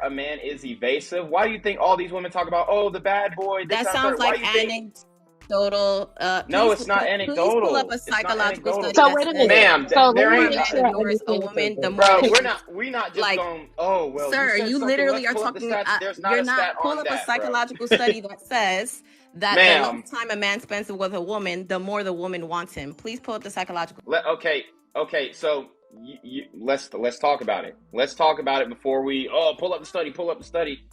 a man is evasive. Why do you think all these women talk about, oh, the bad boy? That sounds like anecdotal. No, it's not anecdotal. Please pull up a psychological study. So wait a minute, ma'am. There ain't ignores a woman. The more we're not just going. Oh well, sir, you literally are talking. You're not pull up a psychological study that says that the less time a man spends with a woman, the more the woman wants him. Please pull up the psychological. Okay. So let's talk about it. Let's talk about it before we pull up the study.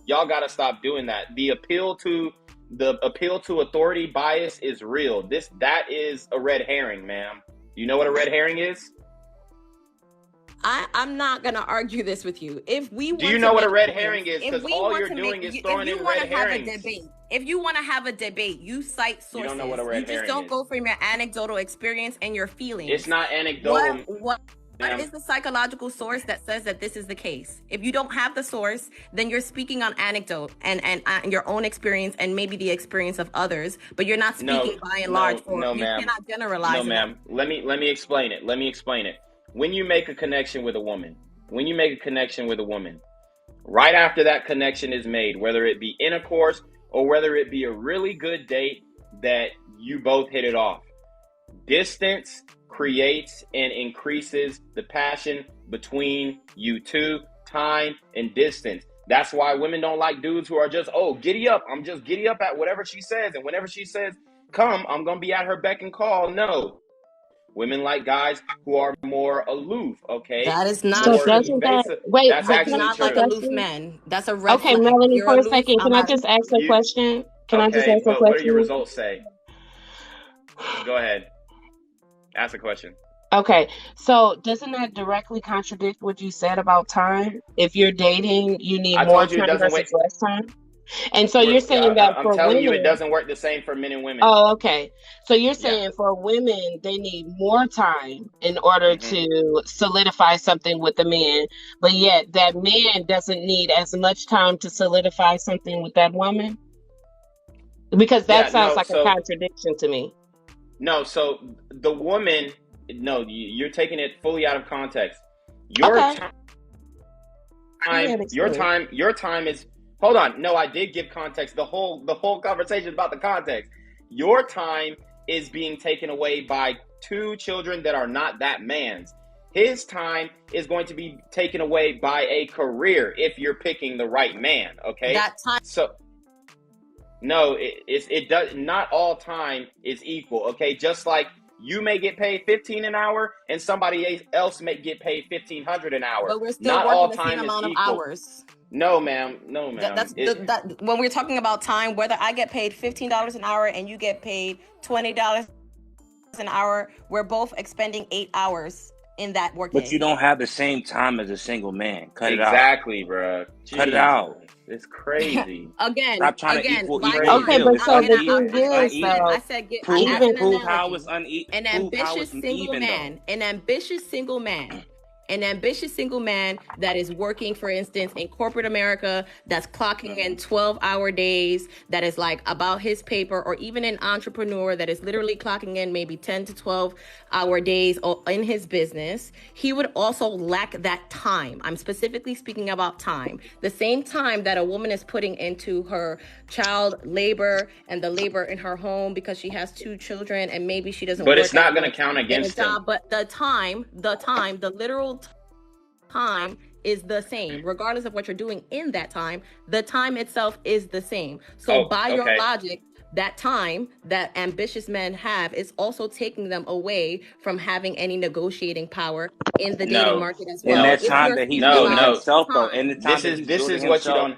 Y'all gotta stop doing that. The appeal to authority bias is real. That is a red herring, ma'am. You know what a red herring is? I'm not gonna argue this with you. If we do you know what a red herring is? Because all you're doing is throwing in red herrings. If you want to have a debate, you cite sources. You don't know what a red herring is. You just don't go from your anecdotal experience and your feelings. It's not anecdotal. What is the psychological source that says that this is the case? If you don't have the source, then you're speaking on anecdote and your own experience and maybe the experience of others, but you're not speaking by and large. You cannot generalize. No, ma'am. Let me explain it. When you make a connection with a woman, right after that connection is made, whether it be intercourse or whether it be a really good date that you both hit it off, distance creates and increases the passion between you two. Time and distance. That's why women don't like dudes who are just, oh, giddy up. I'm just giddy up at whatever she says. And whenever she says, come, I'm going to be at her beck and call. No. Women like guys who are more aloof, okay? That is not so true. That's actually not true. like aloof men. That's a red Okay, flag. Melanie, You're for a aloof, second, can I just ask a question? What do your results say? Go ahead. Ask a question. Okay, so doesn't that directly contradict what you said about time? If you're dating, you need more time versus less time? And so you're saying that I'm for telling women, you, it doesn't work the same for men and women. Oh, okay. So you're saying for women, they need more time in order to solidify something with the man, but yet that man doesn't need as much time to solidify something with that woman? Because that sounds like a contradiction to me. No, so the woman, no, you're taking it fully out of context. Your time is. Hold on. No, I did give context. The whole conversation is about the context. Your time is being taken away by two children that are not that man's. His time is going to be taken away by a career if you're picking the right man. Okay. That time. So no, it does not all time is equal. Okay. Just like you may get paid $15 an hour and somebody else may get paid $1,500 an hour. But we're still not working the same amount of hours. No, ma'am. When we're talking about time, whether I get paid $15 an hour and you get paid $20 an hour, we're both expending 8 hours in that work day. But you don't have the same time as a single man. Cut it out. Exactly, bro. Cut it out. It's crazy. Stop trying to equal. Okay, but so the thing is, I said, prove how it's uneven. An ambitious single man that is working, for instance, in corporate America, that's clocking in 12-hour days, that is like about his paper, or even an entrepreneur that is literally clocking in maybe 10 to 12-hour days in his business, he would also lack that time. I'm specifically speaking about time. The same time that a woman is putting into her child labor and the labor in her home because she has 2 children and maybe she doesn't. But it's not going to count against him. But the literal time is the same, regardless of what you're doing in that time. The time itself is the same. So your logic, that time that ambitious men have is also taking them away from having any negotiating power in the dating market as well. In that time that he's doing himself, though. In the time this is what you don't.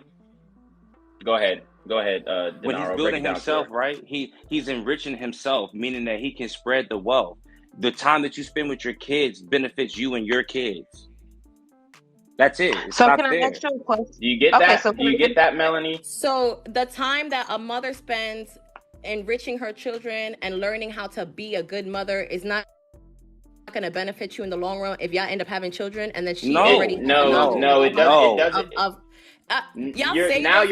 Go ahead. When he's building himself, right? He's enriching himself, meaning that he can spread the wealth. The time that you spend with your kids benefits you and your kids. That's it. So can I ask you a question? Do you get that? Do you get that, Melanie? So the time that a mother spends enriching her children and learning how to be a good mother is not going to benefit you in the long run if y'all end up having children and then she already it doesn't. You're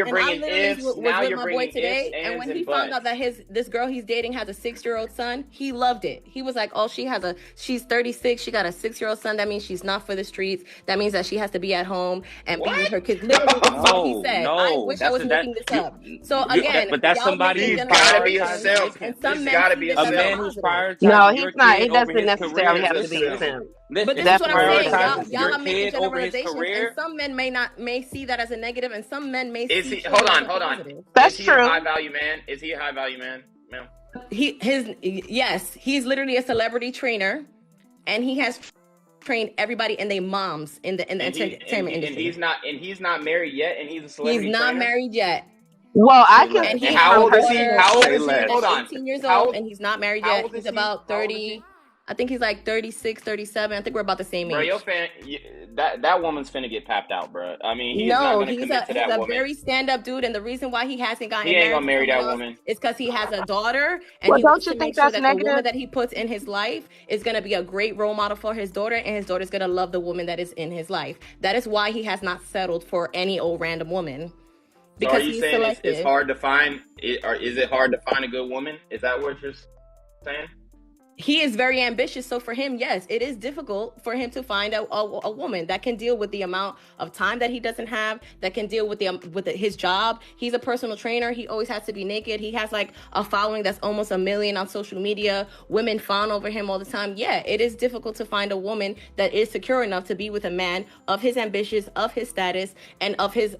bringing ifs. Now you're bringing ifs, ands, and when he found out that this girl he's dating has a 6-year-old son, he loved it. He was like, "Oh, she's 36. She got a 6-year-old son. That means she's not for the streets. That means that she has to be at home and be with her kids." Literally, that's what he said. I wish I was making this up. So again, but that's somebody who's got to be a simp. And some men got to be a man who's prioritizing. No, he's not. It doesn't necessarily have to be a simp. But this is what I'm saying. Y'all are making generalizations, and some men may see that as a negative, and some men may see. Hold on. That's true. Is he true. a high value man? Is he a high value man, ma'am? He's literally a celebrity trainer, and he has trained everybody and their moms in the entertainment industry. And he's not married yet, and he's a celebrity. He's not married yet. Well, I can. And how old is he? How old is he? He's Hold on. 18 years old, and he's not married yet. He's about 30. I think he's like 36, 37. I think we're about the same age. Bro, that woman's finna get papped out, bro. I mean, he's not gonna commit to that woman. He's a very stand-up dude, and the reason why he hasn't gotten he ain't gonna marry that woman is because he has a daughter, and he wants to make sure that the woman that he puts in his life is gonna be a great role model for his daughter, and his daughter's gonna love the woman that is in his life. That is why he has not settled for any old random woman. Because so are you saying it's hard to find? Or is it hard to find a good woman? Is that what you're saying? He is very ambitious, so for him, yes, it is difficult for him to find a woman that can deal with the amount of time that he doesn't have, that can deal with his job. He's a personal trainer. He always has to be naked. He has like a following that's almost 1 million on social media. Women fawn over him all the time. Yeah, it is difficult to find a woman that is secure enough to be with a man of his ambitions, of his status, and of his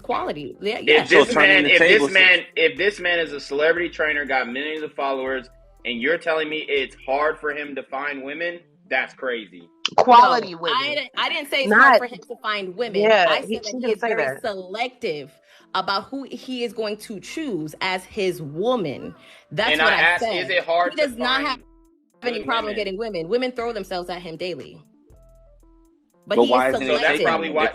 quality. Yeah. If this man is a celebrity trainer, got millions of followers, and you're telling me it's hard for him to find women? That's crazy. Quality women. I didn't say it's hard for him to find women. Yeah, I said that he is very selective about who he is going to choose as his woman. That's what I said. Is it hard he does not have any problem getting women. Women throw themselves at him daily. But he is selective. So that's probably why.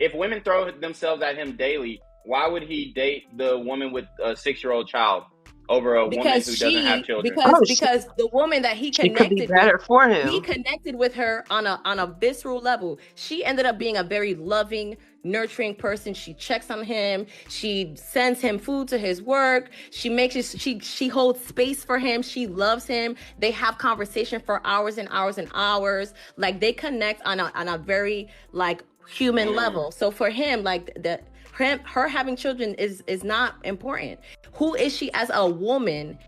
If women throw themselves at him daily, why would he date the woman with a 6-year-old child over a woman who doesn't have children? Because the woman that he connected with, he connected with her on a visceral level. She ended up being a very loving, nurturing person. She checks on him. She sends him food to his work. She holds space for him. She loves him. They have conversation for hours and hours and hours. Like they connect on a very like human level. So for him, like her having children is not important. Who is she as a woman?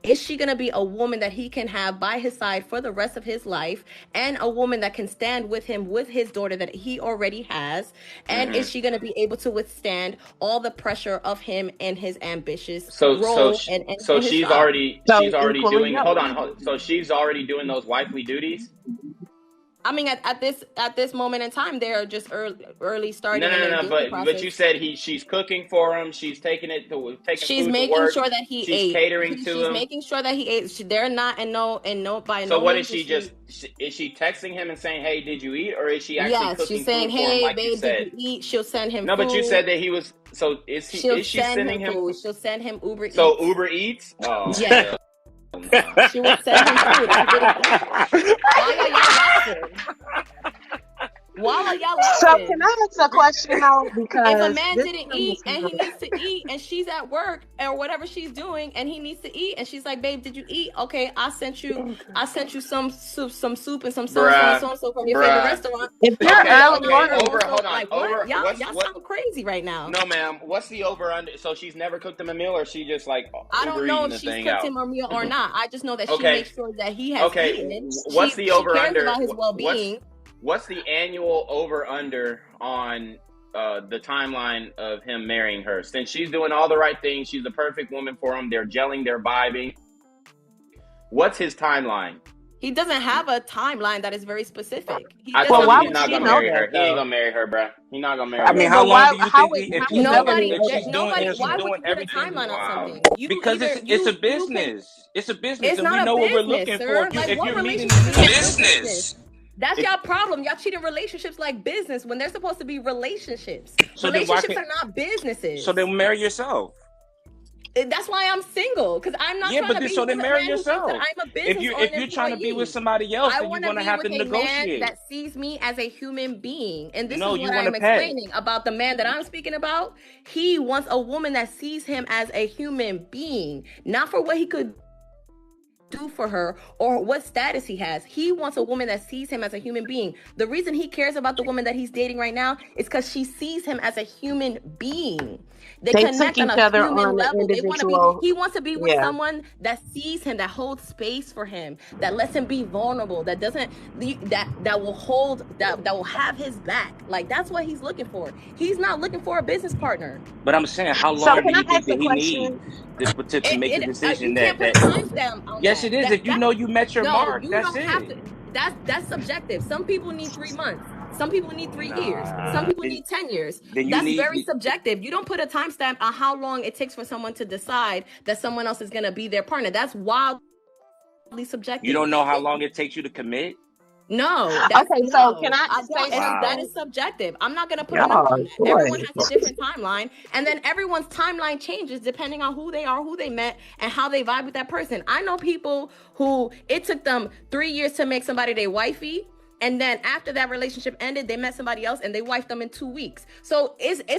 Is she going to be a woman that he can have by his side for the rest of his life, and a woman that can stand with him with his daughter that he already has? And is she going to be able to withstand all the pressure of him and his ambitious role? So she's already doing. Hold on. So she's already doing those wifely duties. I mean, at this moment in time, they're just early starting. No. But you said she's cooking for him. She's taking She's food making to work. Sure that he ate. She's catering to him. She's making sure that he ate. They're not by no. So what is she just? Is she texting him and saying, "Hey, did you eat?" Or is she actually cooking she's saying, food "Hey, for him, like babe, did you eat?" She'll send him. No, food. But you said that he was. So is she sending him food? She'll send him Uber Eats. So Uber Eats. Oh yeah. She will send him food. Why are y'all laughing? So can I ask a question though? Because if a man didn't eat and he needs to eat, and she's at work or whatever she's doing, and he needs to eat, and she's like, "Babe, did you eat? Okay, I sent you some soup and some so from your favorite restaurant." If you're hold on. Y'all sound crazy right now. No, ma'am. What's the over under? So she's never cooked him a meal, or she just like I don't know if she's cooked him a meal or not. I just know that she makes sure that he has eaten. What's the over under? She cares about his well-being. What's the annual over-under on the timeline of him marrying her? Since she's doing all the right things, she's the perfect woman for him. They're gelling, they're vibing. What's his timeline? He doesn't have a timeline that is very specific. He's not gonna marry her. He ain't gonna marry her, bro. He's not gonna marry her. I mean, how long do you think if she's why would you put a timeline on something? Because it's a business. It's a business. It's and not we know what we're looking for. If you're meeting business. That's y'all problem. Y'all treating relationships like business when they're supposed to be relationships. So relationships are not businesses. So then marry yourself. That's why I'm single, because I'm not trying to be so then marry yourself. I'm a business if you're trying to be with somebody else, then you're gonna have to negotiate. Man that sees me as a human being, and this is what I'm explaining about the man that I'm speaking about. He wants a woman that sees him as a human being, not for what he could do for her or what status he has. He wants a woman that sees him as a human being. The reason he cares about the woman that he's dating right now is because she sees him as a human being. They connect on a human level. He wants to be with someone that sees him, that holds space for him, that lets him be vulnerable, that doesn't that will have his back. Like that's what he's looking for. He's not looking for a business partner. But I'm saying, how long do you think that he needs to make the decision Yes, it is. If you know you met your mark, that's it. That's subjective. Some people need 3 months. Some people need 3 years. Some people need 10 years. That's very subjective. You don't put a timestamp on how long it takes for someone to decide that someone else is going to be their partner. That's wild subjective. You don't know how long it takes you to commit? No. Okay, so can I say that is subjective. I'm not going to put a number on that. Everyone has a different timeline, and then everyone's timeline changes depending on who they are, who they met, and how they vibe with that person. I know people who it took them 3 years to make somebody their wifey, and then after that relationship ended, they met somebody else and they wifed them in 2 weeks. So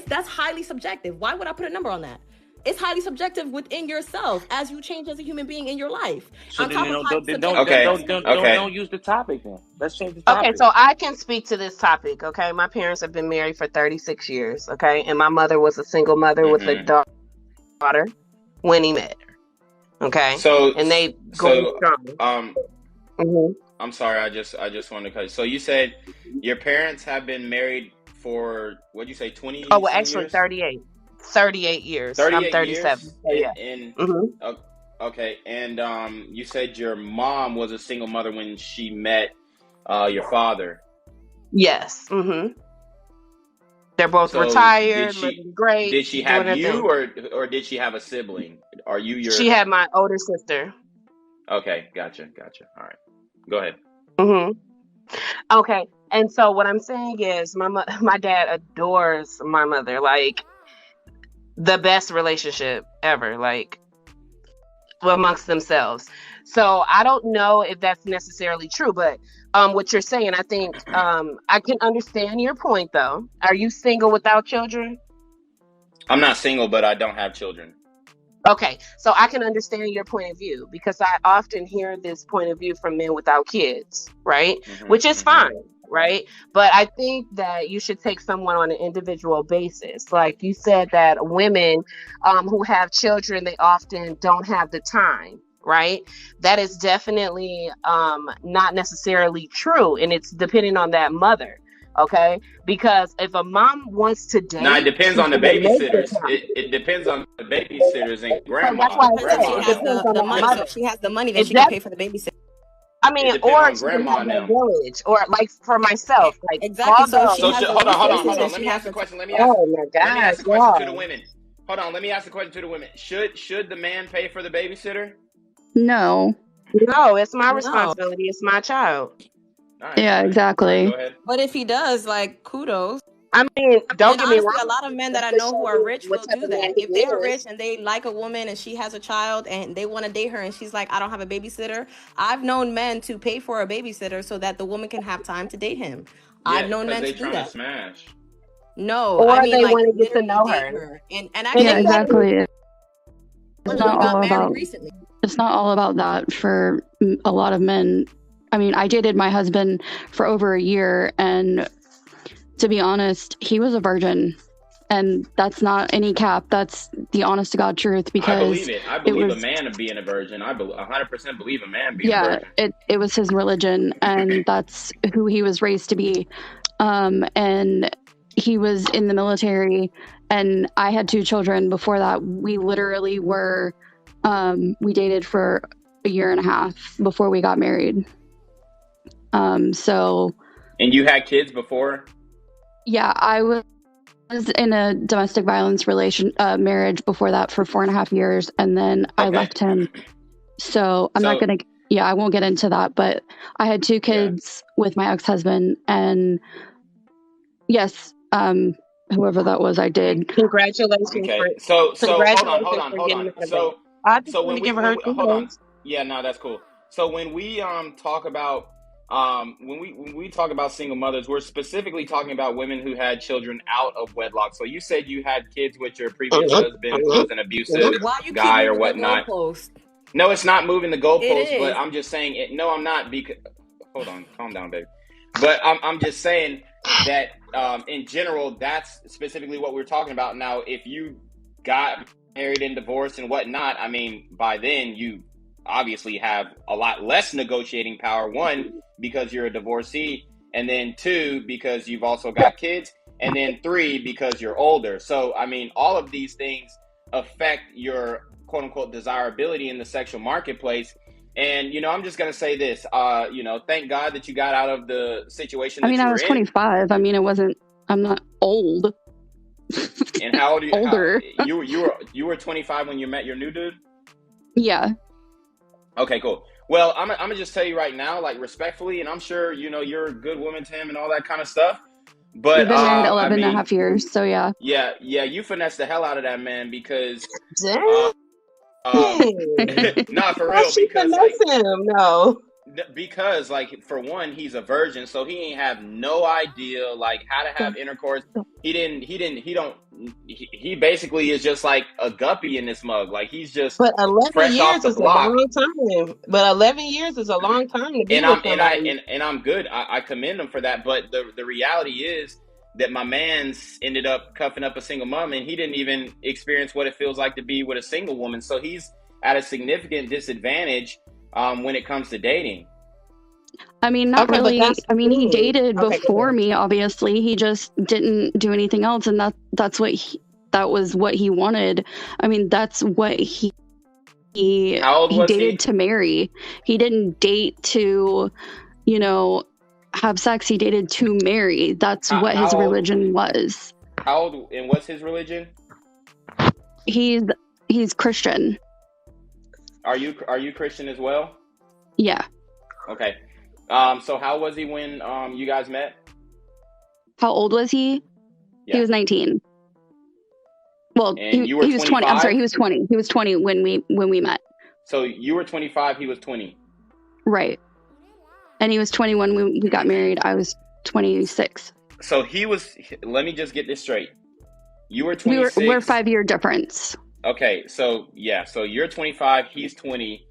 that's highly subjective. Why would I put a number on that? It's highly subjective within yourself as you change as a human being in your life. So don't use the topic then. Let's change the topic. Okay, so I can speak to this topic, okay? My parents have been married for 36 years, okay? And my mother was a single mother with a daughter when he met her, okay? And they go strong. I'm sorry, I just wanted to cut. So you said your parents have been married for, what'd you say, 20 Oh, well, actually, 38. 38 years. 38 I'm 37. Years? Yeah. Okay, and you said your mom was a single mother when she met your father. Yes. They're both retired, living great. Did she have you, or did she have a sibling? Are you your? She had my older sister. Okay, gotcha. All right, go ahead. Okay, and so what I'm saying is, my dad adores my mother, like the best relationship ever, like amongst themselves. So I don't know if that's necessarily true, but what you're saying, I think I can understand your point, though. Are you single without children? I'm not single, but I don't have children. Okay, so I can understand your point of view because I often hear this point of view from men without kids, right? Which is fine, right? But I think that you should take someone on an individual basis. Like you said that women who have children, they often don't have the time, right? That is definitely not necessarily true. And it's depending on that mother. Okay, because if a mom wants to date, it depends on the babysitters. It depends on the babysitters and grandma. So that's why I say it depends on the money. mother. So if she has the money, then she can pay for the babysitter. I mean, or she can have a village, or like for myself, like exactly. So hold on. Let me ask the question. Oh my God! Let me ask the question to the women. Hold on. Let me ask the question to the women. Should the man pay for the babysitter? No, it's my responsibility. It's my child. Right, yeah, exactly. Go ahead. But if he does, like, kudos. I mean, don't get me wrong. A lot of men that I know who are rich will do that. If they are rich and they like a woman and she has a child and they want to date her and she's like, I don't have a babysitter. I've known men to pay for a babysitter so that the woman can have time to date him. I've known men to do that. To smash. No, or I mean, they like, want to get to know her. And actually, yeah, exactly. It's not all about. Recently. It's not all about that for a lot of men. I mean, I dated my husband for over a year, and to be honest, he was a virgin. And that's not any cap. That's the honest to God truth. Because I believe it. I believe a man being a virgin. I 100% believe a man being a virgin. Yeah, it was his religion, and that's who he was raised to be. And he was in the military, and I had 2 children before that. We literally were, we dated for a year and a half before we got married. So. And you had kids before? Yeah, I was in a domestic violence marriage before that for 4.5 years, and then I left him. So I'm not gonna. Yeah, I won't get into that. But I had 2 kids with my ex-husband, and yes, whoever that was, I did. Congratulations. Okay. So hold on. So I just want to give her hold on. Yeah, no, that's cool. So when we talk about when we talk about single mothers, we're specifically talking about women who had children out of wedlock. So you said you had kids with your previous husband who was an abusive guy or whatnot. No, it's not moving the goalpost, but I'm just saying it. No, I'm not. Because hold on, calm down, baby. But I'm just saying that in general, that's specifically what we're talking about. Now, if you got married and divorced and whatnot, I mean, by then you obviously have a lot less negotiating power. 1, because you're a divorcee, and then 2, because you've also got kids, and then 3, because you're older. So, I mean, all of these things affect your quote unquote desirability in the sexual marketplace. And, I'm just going to say this, thank God that you got out of the situation. I mean, I was 25. I mean, I'm not old. And how old are you? Older. You were 25 when you met your new dude? Yeah. Okay, cool. Well, I'm gonna just tell you right now, like respectfully, and I'm sure you're a good woman to him and all that kind of stuff. But we've been married 11 and a half years, so yeah. Yeah, you finessed the hell out of that man because Dang. not for real, she because him, no. Because like for one, he's a virgin, so he ain't have no idea like how to have intercourse. He basically is just like a guppy in this mug. Like he's just but 11 fresh years off the is block. a long time. But 11 years is a long time to be with somebody. And I'm good. I commend him for that. But the reality is that my man's ended up cuffing up a single mom, and he didn't even experience what it feels like to be with a single woman. So he's at a significant disadvantage when it comes to dating. I mean, not really. I mean, he dated before me, obviously. He just didn't do anything else, and that was what he wanted. I mean, that's what he dated to marry. He didn't date to, have sex. He dated to marry. That's what his religion was. How old, and what's his religion? He's Christian. Are you Christian as well? Yeah. Okay. So how was he when you guys met? How old was he? Yeah. He was 19. Well, he was 20. I'm sorry, he was 20. He was 20 when we met. So you were 25, he was 20. Right. And he was 20 when we got married. I was 26. So let me just get this straight. You were 26. We're 5-year difference. Okay, so yeah, so you're 25, he's 20.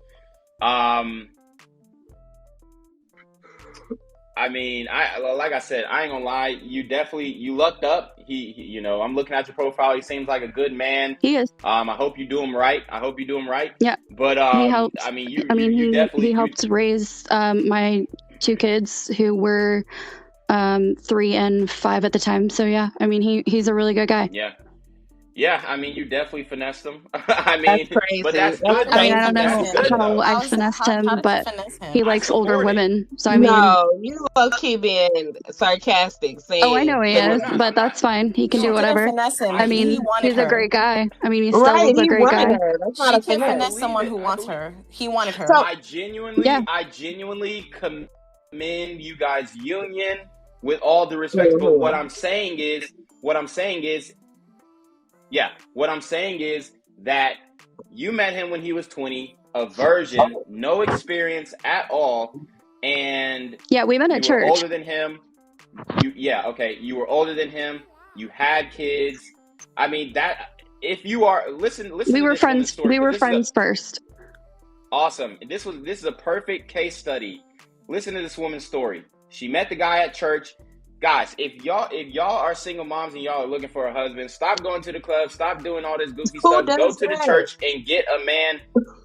I mean, like I said, I ain't gonna lie. You lucked up. He I'm looking at your profile. He seems like a good man. He is. I hope you do him right. Yeah. But he helped. I mean, he helped raise my 2 kids who were 3 and 5 at the time. So yeah, I mean, he's a really good guy. Yeah. Yeah, I mean, you definitely finessed him. I mean, that's crazy. But that's good. I mean, I don't know how I finessed him, but he likes older women. So I mean, no, you low-key being sarcastic. Saying, I know he is, but that's fine. He can do whatever. I mean, he's a great guy. I mean, he's still a great guy. She can finesse someone who wants her. He wanted her. So, I genuinely commend you guys' union with all the respect. But what I'm saying is that you met him when he was 20, a virgin, no experience at all, and we met at church. Older than him. You were older than him. You had kids. I mean, that if you are listen. We were friends. We were friends first. Awesome. This is a perfect case study. Listen to this woman's story. She met the guy at church. Guys, if y'all are single moms and y'all are looking for a husband, stop going to the club, stop doing all this goofy stuff, go to the church and get a man.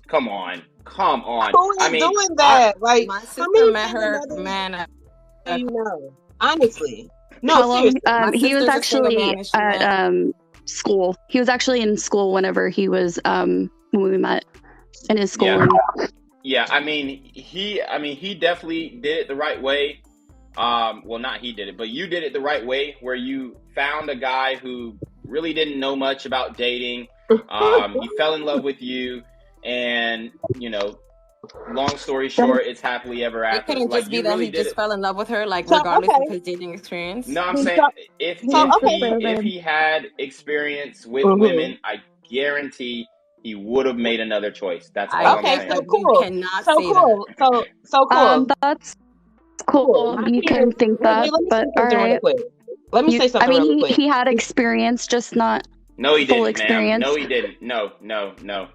Come on. Who is doing that? My sister met her man. Honestly. No, seriously. He was actually at school. He was actually in school whenever he was when we met in his school. Yeah, I mean, he definitely did it the right way. Well, not he did it, but you did it the right way, where you found a guy who really didn't know much about dating. He fell in love with you, and long story short, it's happily ever after. It couldn't just be that he just fell in love with her, regardless of his dating experience. No, I'm saying if he had experience with women, I guarantee he would have made another choice. That's all I'm saying. So cool. You cannot say that. So cool. That's cool. You can think that, but all right. Let me say something. I mean, he had experience, just not full experience. No, he didn't. No.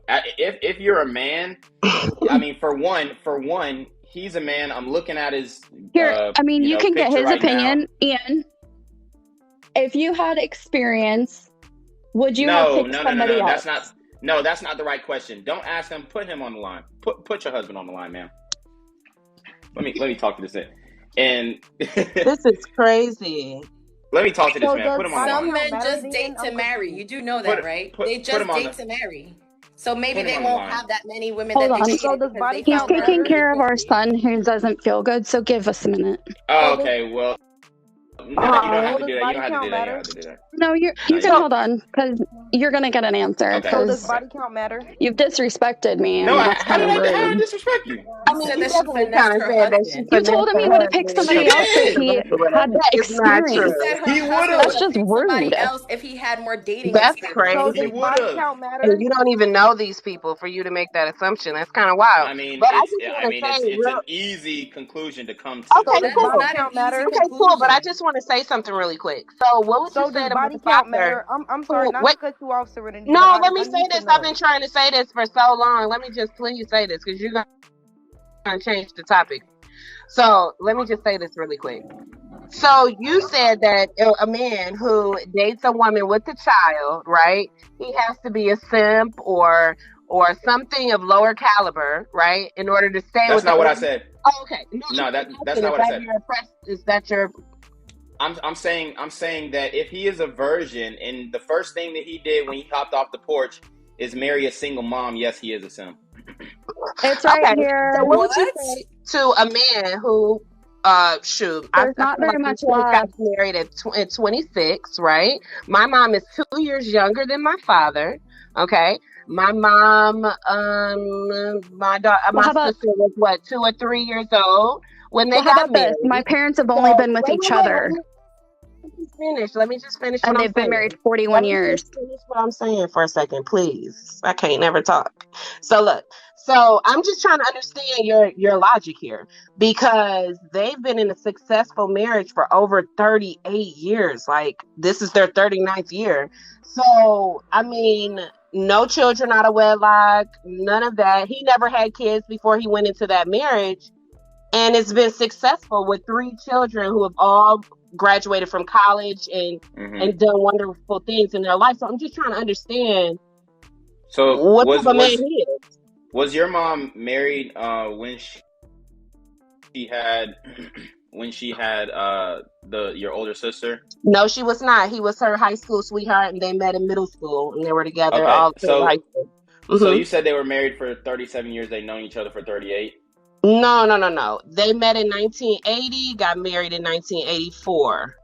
If you're a man, I mean, for one, he's a man. I'm looking at his. Here, I mean, you can get his opinion, Ian. If you had experience, would you have picked somebody else? That's not the right question. Don't ask him. Put him on the line. Put your husband on the line, ma'am. Let me talk to this man. And this is crazy. Let me talk to this man. Put him on the line. Some men just date to marry. You do know that, right? They just date to marry. So maybe they won't have that many women that they date. He's taking care of our son who doesn't feel good, so give us a minute. Oh, okay, well, no, you don't have to do that. You don't have to do that. No, you can hold on, because you're going to get an answer. Okay. So does body count matter? You've disrespected me. No, that's how kind did of rude. I disrespect you? I mean, you definitely kind of said that she You told him he would have picked somebody else if he had experience. He would have. That's just rude. Else if he had more dating That's experience. crazy. He would have. And you don't even know these people for you to make that assumption. That's kind of wild. I mean, but it's an easy conclusion to come to. Okay, cool. Okay, cool. But I just want to say something really quick. So what was you saying about the father? I'm sorry, not to cut you off, Serenity. No, let me say this. I've been trying to say this for so long. Let me just please say this, because you're going to change the topic. So let me just say this really quick. So you said that a man who dates a woman with a child, right? He has to be a simp or something of lower caliber, right? In order to stay with. That's not what I said. Oh, okay. No, that's not what I said. Is that your? I'm saying that if he is a virgin and the first thing that he did when he hopped off the porch is marry a single mom, yes, he is a simp. It's right here. So what would you say to a man who, shoot, there's not very much left. Got married at 26, right? My mom is 2 years younger than my father. Okay, my mom, my sister was what, 2 or 3 years old when they got married. My parents have only been with each other. Let me just finish. And they've been married 41 years. Finish what I'm saying for a second, please. I can't never talk. So look. So I'm just trying to understand your logic here, because they've been in a successful marriage for over 38 years. Like, this is their 39th year. So, I mean, no children out of wedlock, none of that. He never had kids before he went into that marriage. And it's been successful with 3 children who have all graduated from college and done wonderful things in their life. So I'm just trying to understand what type of man he is. Was your mom married when she had your older sister? No, she was not. He was her high school sweetheart, and they met in middle school, and they were together all through high school. So you said they were married for 37 years. They've known each other for 38. No. They met in 1980, got married in 1984.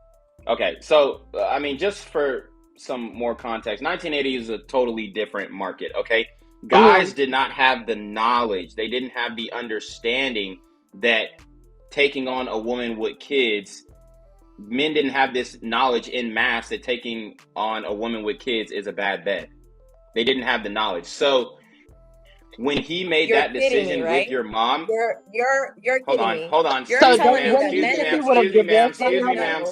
Okay, so I mean, just for some more context, 1980 is a totally different market. Okay. Guys did not have the knowledge. They didn't have the understanding that taking on a woman with kids, men didn't have this knowledge in mass that taking on a woman with kids is a bad bet. They didn't have the knowledge. So when he made that decision with your mom, you're hold on. Excuse me, ma'am.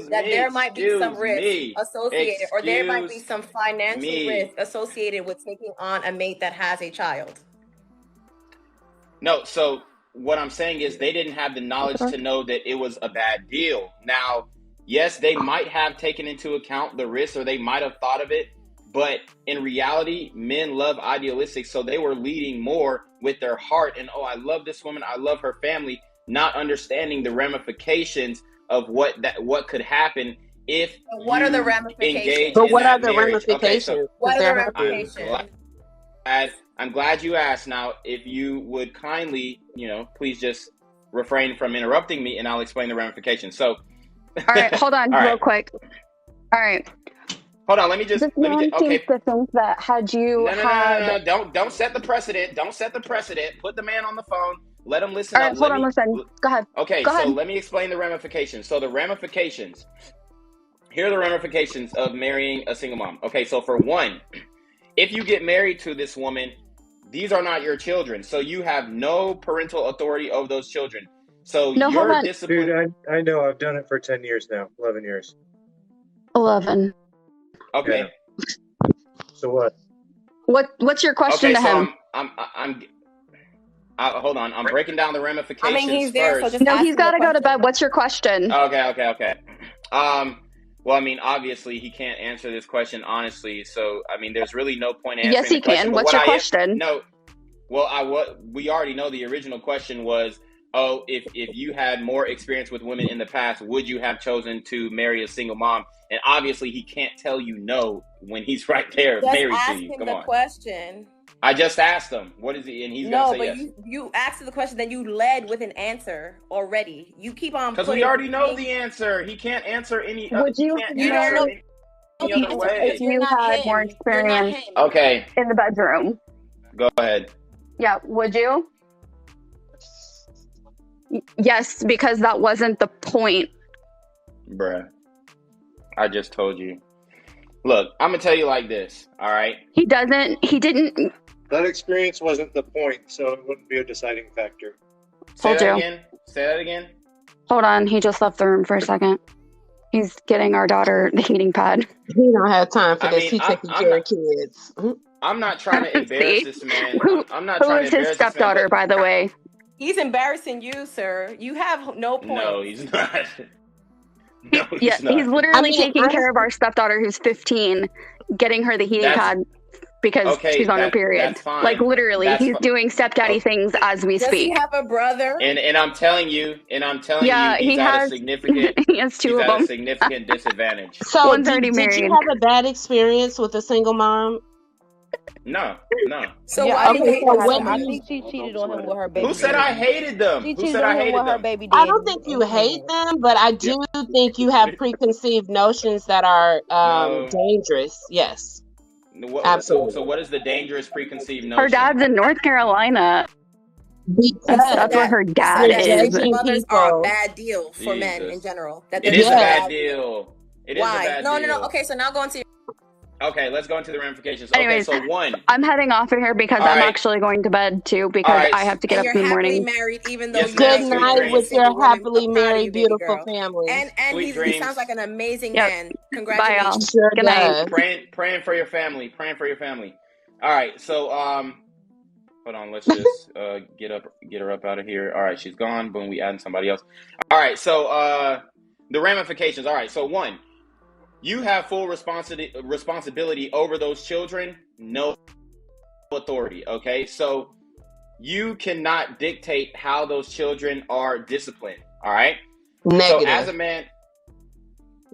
That there might be some risk associated, or there might be some financial risk associated with taking on a mate that has a child. No, so what I'm saying is they didn't have the knowledge to know that it was a bad deal. Now, yes, they might have taken into account the risk, or they might have thought of it. But in reality, men love idealistic, so they were leading more with their heart. And, I love this woman, I love her family, not understanding the ramifications of what could happen if what are the ramifications? But what are the ramifications? Okay, so what are the ramifications? I'm glad you asked. Now, if you would kindly, please just refrain from interrupting me, and I'll explain the ramifications. So, all right, hold on, real quick. All right. Hold on, let me just. Okay. To think that had you No. Don't set the precedent. Don't set the precedent. Put the man on the phone. Let him listen. All right, hold on, listen. Go ahead. Okay, so let me explain the ramifications. So the ramifications. Here are the ramifications of marrying a single mom. Okay, so for one, if you get married to this woman, these are not your children. So you have no parental authority over those children. So your discipline. Dude, I know. I've done it for 10 years now. 11 years. 11. Okay. Yeah. So what? What's your question to him? Hold on. I'm breaking down the ramifications. I mean, he's there, first. so just he's got to go to bed. What's your question? Okay. Well, I mean, obviously, he can't answer this question honestly. So, I mean, there's really no point answering. Yes, he can. What's your question? We already know the original question was, if you had more experience with women in the past, would you have chosen to marry a single mom? And obviously, he can't tell you no when he's right there married to you. Come on. Question. I just asked him, what is he? And he's going to say yes. No, but you asked the question, then you led with an answer already. You keep on because we already know the answer. He can't answer any. You don't know. if you had more experience in the bedroom. Go ahead. Yeah, would you? Yes, because that wasn't the point. Bruh. I just told you. Look, I'm going to tell you like this, all right? He didn't. That experience wasn't the point, so it wouldn't be a deciding factor. Say that again. Hold on, he just left the room for a second. He's getting our daughter the heating pad. He don't have time for this. He's taking care of kids. I'm not trying to embarrass this man. I'm not Who trying is to his embarrass stepdaughter, this man, by the way? He's embarrassing you, sir. You have no point. No, he's not. No, he's not. He's literally taking care of our stepdaughter who's 15, getting her the heating pad because she's on her period. That's fine. Like literally, he's doing stepdaddy things as we speak. Does he have a brother? And I'm telling you, he's at a significant. He has two of them. A significant disadvantage. So did you have a bad experience with a single mom? No. So why do you hate them? I think she cheated on him with her baby. Who said I hated them? She cheated on him with her baby daddy. I don't think you hate them, but I do think you have preconceived notions that are dangerous. Yes. Absolutely. So what is the dangerous preconceived notion? Her dad's in North Carolina. That's where her dad is. Mothers are a bad deal for men in general. It is a bad deal. Why? No. Okay, so now go into. Okay, let's go into the ramifications. Anyways, okay, so one. I'm heading off of here because I'm actually going to bed too because I have to get up in the morning. You're happily married, even though good night with your happily married, beautiful family. And he sounds like an amazing man. Congratulations. Bye, y'all. Good night. Praying for your family. All right, so hold on. Let's just get her up out of here. All right, she's gone. Boom, we adding somebody else. All right, so the ramifications. All right, so one. You have full responsibility over those children, no authority, okay? So you cannot dictate how those children are disciplined, all right? Negative. So as a man...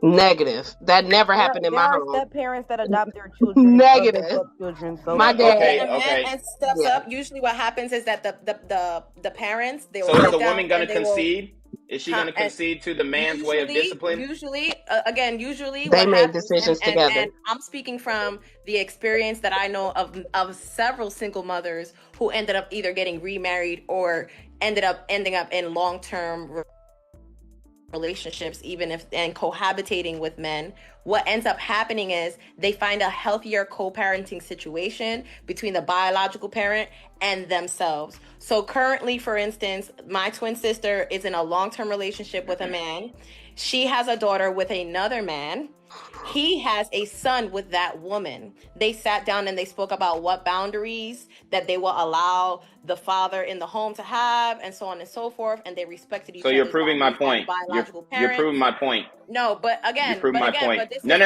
Negative. That never happened in my home. There are step-parents that adopt their children. Negative. So my dad. And steps up. Usually what happens is that the parents... They so is the woman going to concede? Is she going to concede to the man's way of discipline? Usually they make decisions together. And I'm speaking from the experience that I know of several single mothers who ended up either getting remarried or ending up in long-term relationships, even if and cohabitating with men. What ends up happening is they find a healthier co-parenting situation between the biological parent and themselves. So currently, for instance, my twin sister is in a long-term relationship with a man. She has a daughter with another man. He has a son with that woman. They sat down and they spoke about what boundaries that they will allow the father in the home to have, and so on and so forth. And they respected each other. So you're proving my point. You're proving my point. No, but again, you prove my point. No.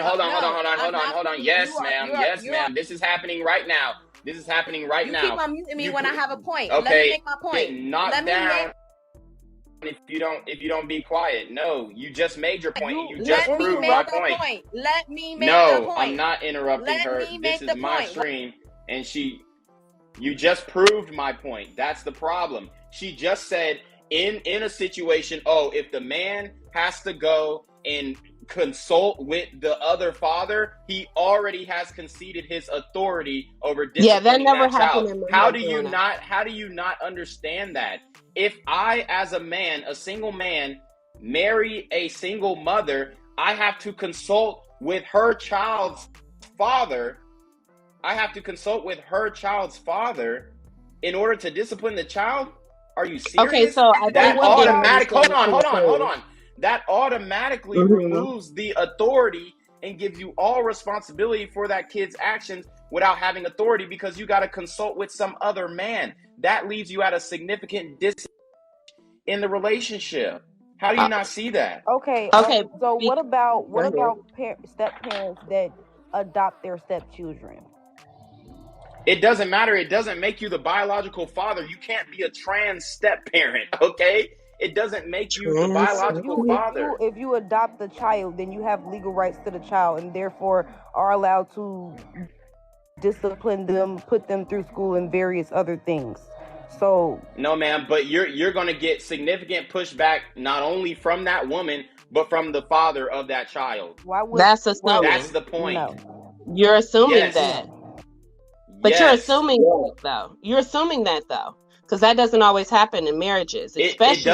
Hold on. Yes, ma'am. This is happening right now. You keep on muting me when I have a point. Okay. Let me make my point. Get knocked down. If you don't be quiet. No, you just made your point. You just proved my point. Let me make the point. No, I'm not interrupting her. This is my stream, and you just proved my point. That's the problem. She just said in a situation, if the man has to go and consult with the other father, he already has conceded his authority over disciplining that never that child. happened. How do you not understand that? If I, as a man, a single man, marry a single mother, I have to consult with her child's father. In order to discipline the child? Are you serious? Okay, so that automatically. Hold on. That automatically removes the authority and gives you all responsibility for that kid's actions without having authority, because you got to consult with some other man. That leaves you at a significant disadvantage in the relationship. How do you not see that? Okay. So what about step parents that adopt their stepchildren? It doesn't matter. It doesn't make you the biological father. You can't be a trans step parent. Okay. It doesn't make you the biological father. If you adopt the child, then you have legal rights to the child and therefore are allowed to discipline them, put them through school and various other things. So no, ma'am, but you're going to get significant pushback not only from that woman but from the father of that child. That's assuming. That's the point. No. You're assuming Yes. that. But yes. you're assuming that, though. You're assuming that, though. Because that doesn't always happen in marriages. Especially it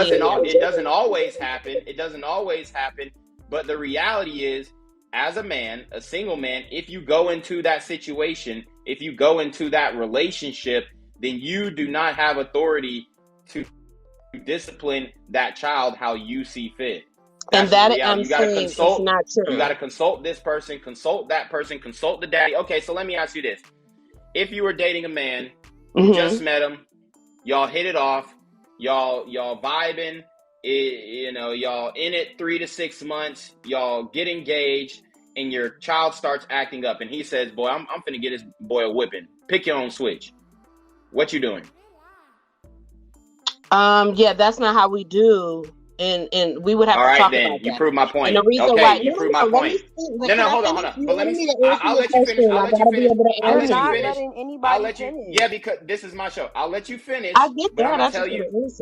doesn't always happen. It doesn't always happen. But the reality is, as a man, a single man, if you go into that situation, if you go into that relationship, then you do not have authority to discipline that child how you see fit. And that I'm saying is not true. You got to consult this person, consult that person, consult the daddy. Okay, so let me ask you this. If you were dating a man, you just met him, y'all hit it off, y'all vibing, y'all in it 3 to 6 months, y'all get engaged, and your child starts acting up, and he says, boy, I'm finna get this boy a whipping. Pick your own switch. What you doing? Yeah, that's not how we do. And we would have to talk about that. You prove my point. And the reason okay, why you prove my point. No, hold on. But let me. I'll let you finish. I'll let you finish. Yeah, because this is my show. I'll let you finish. I get that. I'm gonna tell you.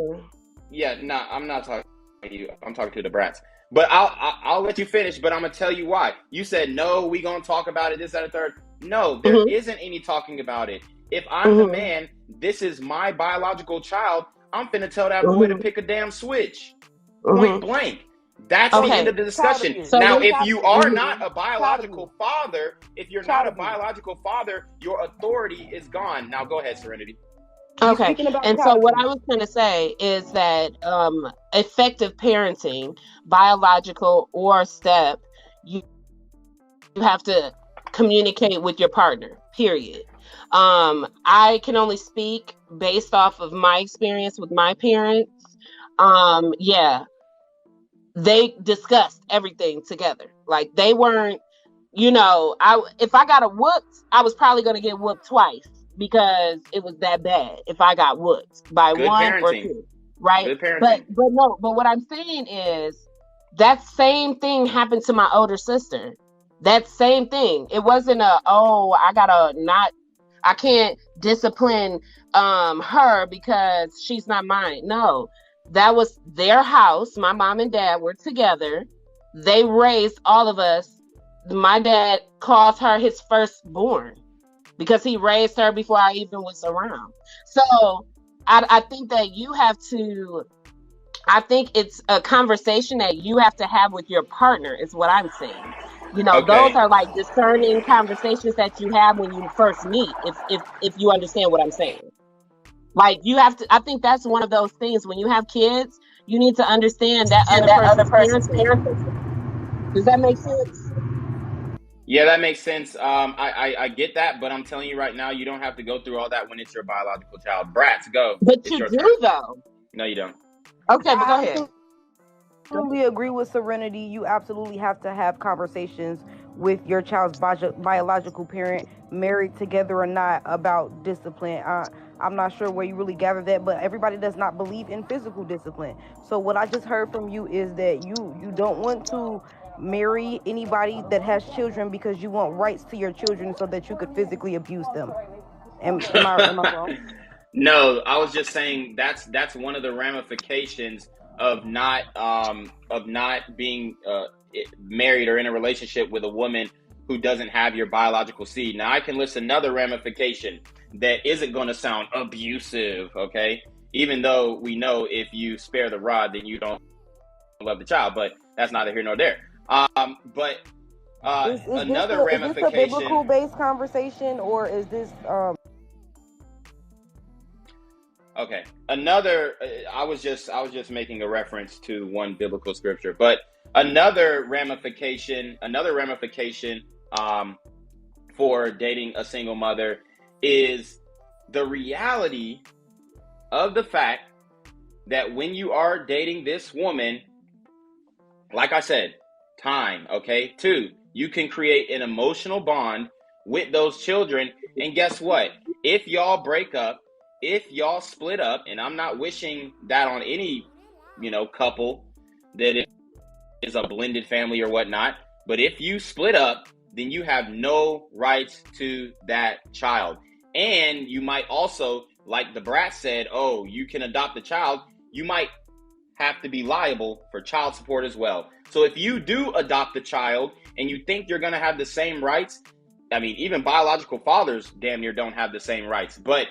Yeah, no, I'm not talking to you. I'm talking to the brats. But I'll let you finish. But I'm gonna tell you why. You said no. We gonna talk about it. This, that, and third. No, there isn't any talking about it. If I'm the man, this is my biological child. I'm finna tell that boy to pick a damn switch. Point blank. That's the end of the discussion. So now, if you are not a biological father, your authority is gone. Now, go ahead, Serenity. Okay. And so what I was going to say is that effective parenting, biological or step, you have to communicate with your partner, period. I can only speak based off of my experience with my parents. Yeah, they discussed everything together. Like they weren't, if I got a whooped, I was probably going to get whooped twice because it was that bad. If I got whooped by Good one parenting. or two, right? Good parenting. But what I'm saying is that same thing happened to my older sister. That same thing. It wasn't I can't discipline her because she's not mine. No. That was their house. My mom and dad were together. They raised all of us. My dad calls her his firstborn because he raised her before I even was around. So I think that I think it's a conversation that you have to have with your partner is what I'm saying. Those are like discerning conversations that you have when you first meet, if you understand what I'm saying. Like you have to, I think that's one of those things when you have kids, you need to understand that other person's parenting. Does that make sense? Yeah, that makes sense. I get that, but I'm telling you right now, you don't have to go through all that when it's your biological child. Brats, go. But it's you do, though. No, you don't. Okay, but go ahead. I totally agree with Serenity. You absolutely have to have conversations with your child's biological parent, married together or not, about discipline. I'm not sure where you really gathered that, but everybody does not believe in physical discipline. So what I just heard from you is that you don't want to marry anybody that has children because you want rights to your children so that you could physically abuse them. Am I wrong? No, I was just saying that's one of the ramifications of not being married or in a relationship with a woman who doesn't have your biological seed. Now, I can list another ramification that isn't going to sound abusive, okay? Even though we know if you spare the rod, then you don't love the child, but that's neither here nor there. Another ramification. Is this a biblical-based conversation, or is this? Okay. I was just making a reference to one biblical scripture, but another ramification for dating a single mother is the reality of the fact that when you are dating this woman, like I said, time, okay? 2, you can create an emotional bond with those children, and guess what? If y'all break up, if y'all split up, and I'm not wishing that on any, couple that is a blended family or whatnot, but if you split up, then you have no rights to that child. And you might also, like the brat said, you can adopt a child. You might have to be liable for child support as well. So if you do adopt a child and you think you're going to have the same rights, I mean, even biological fathers damn near don't have the same rights. But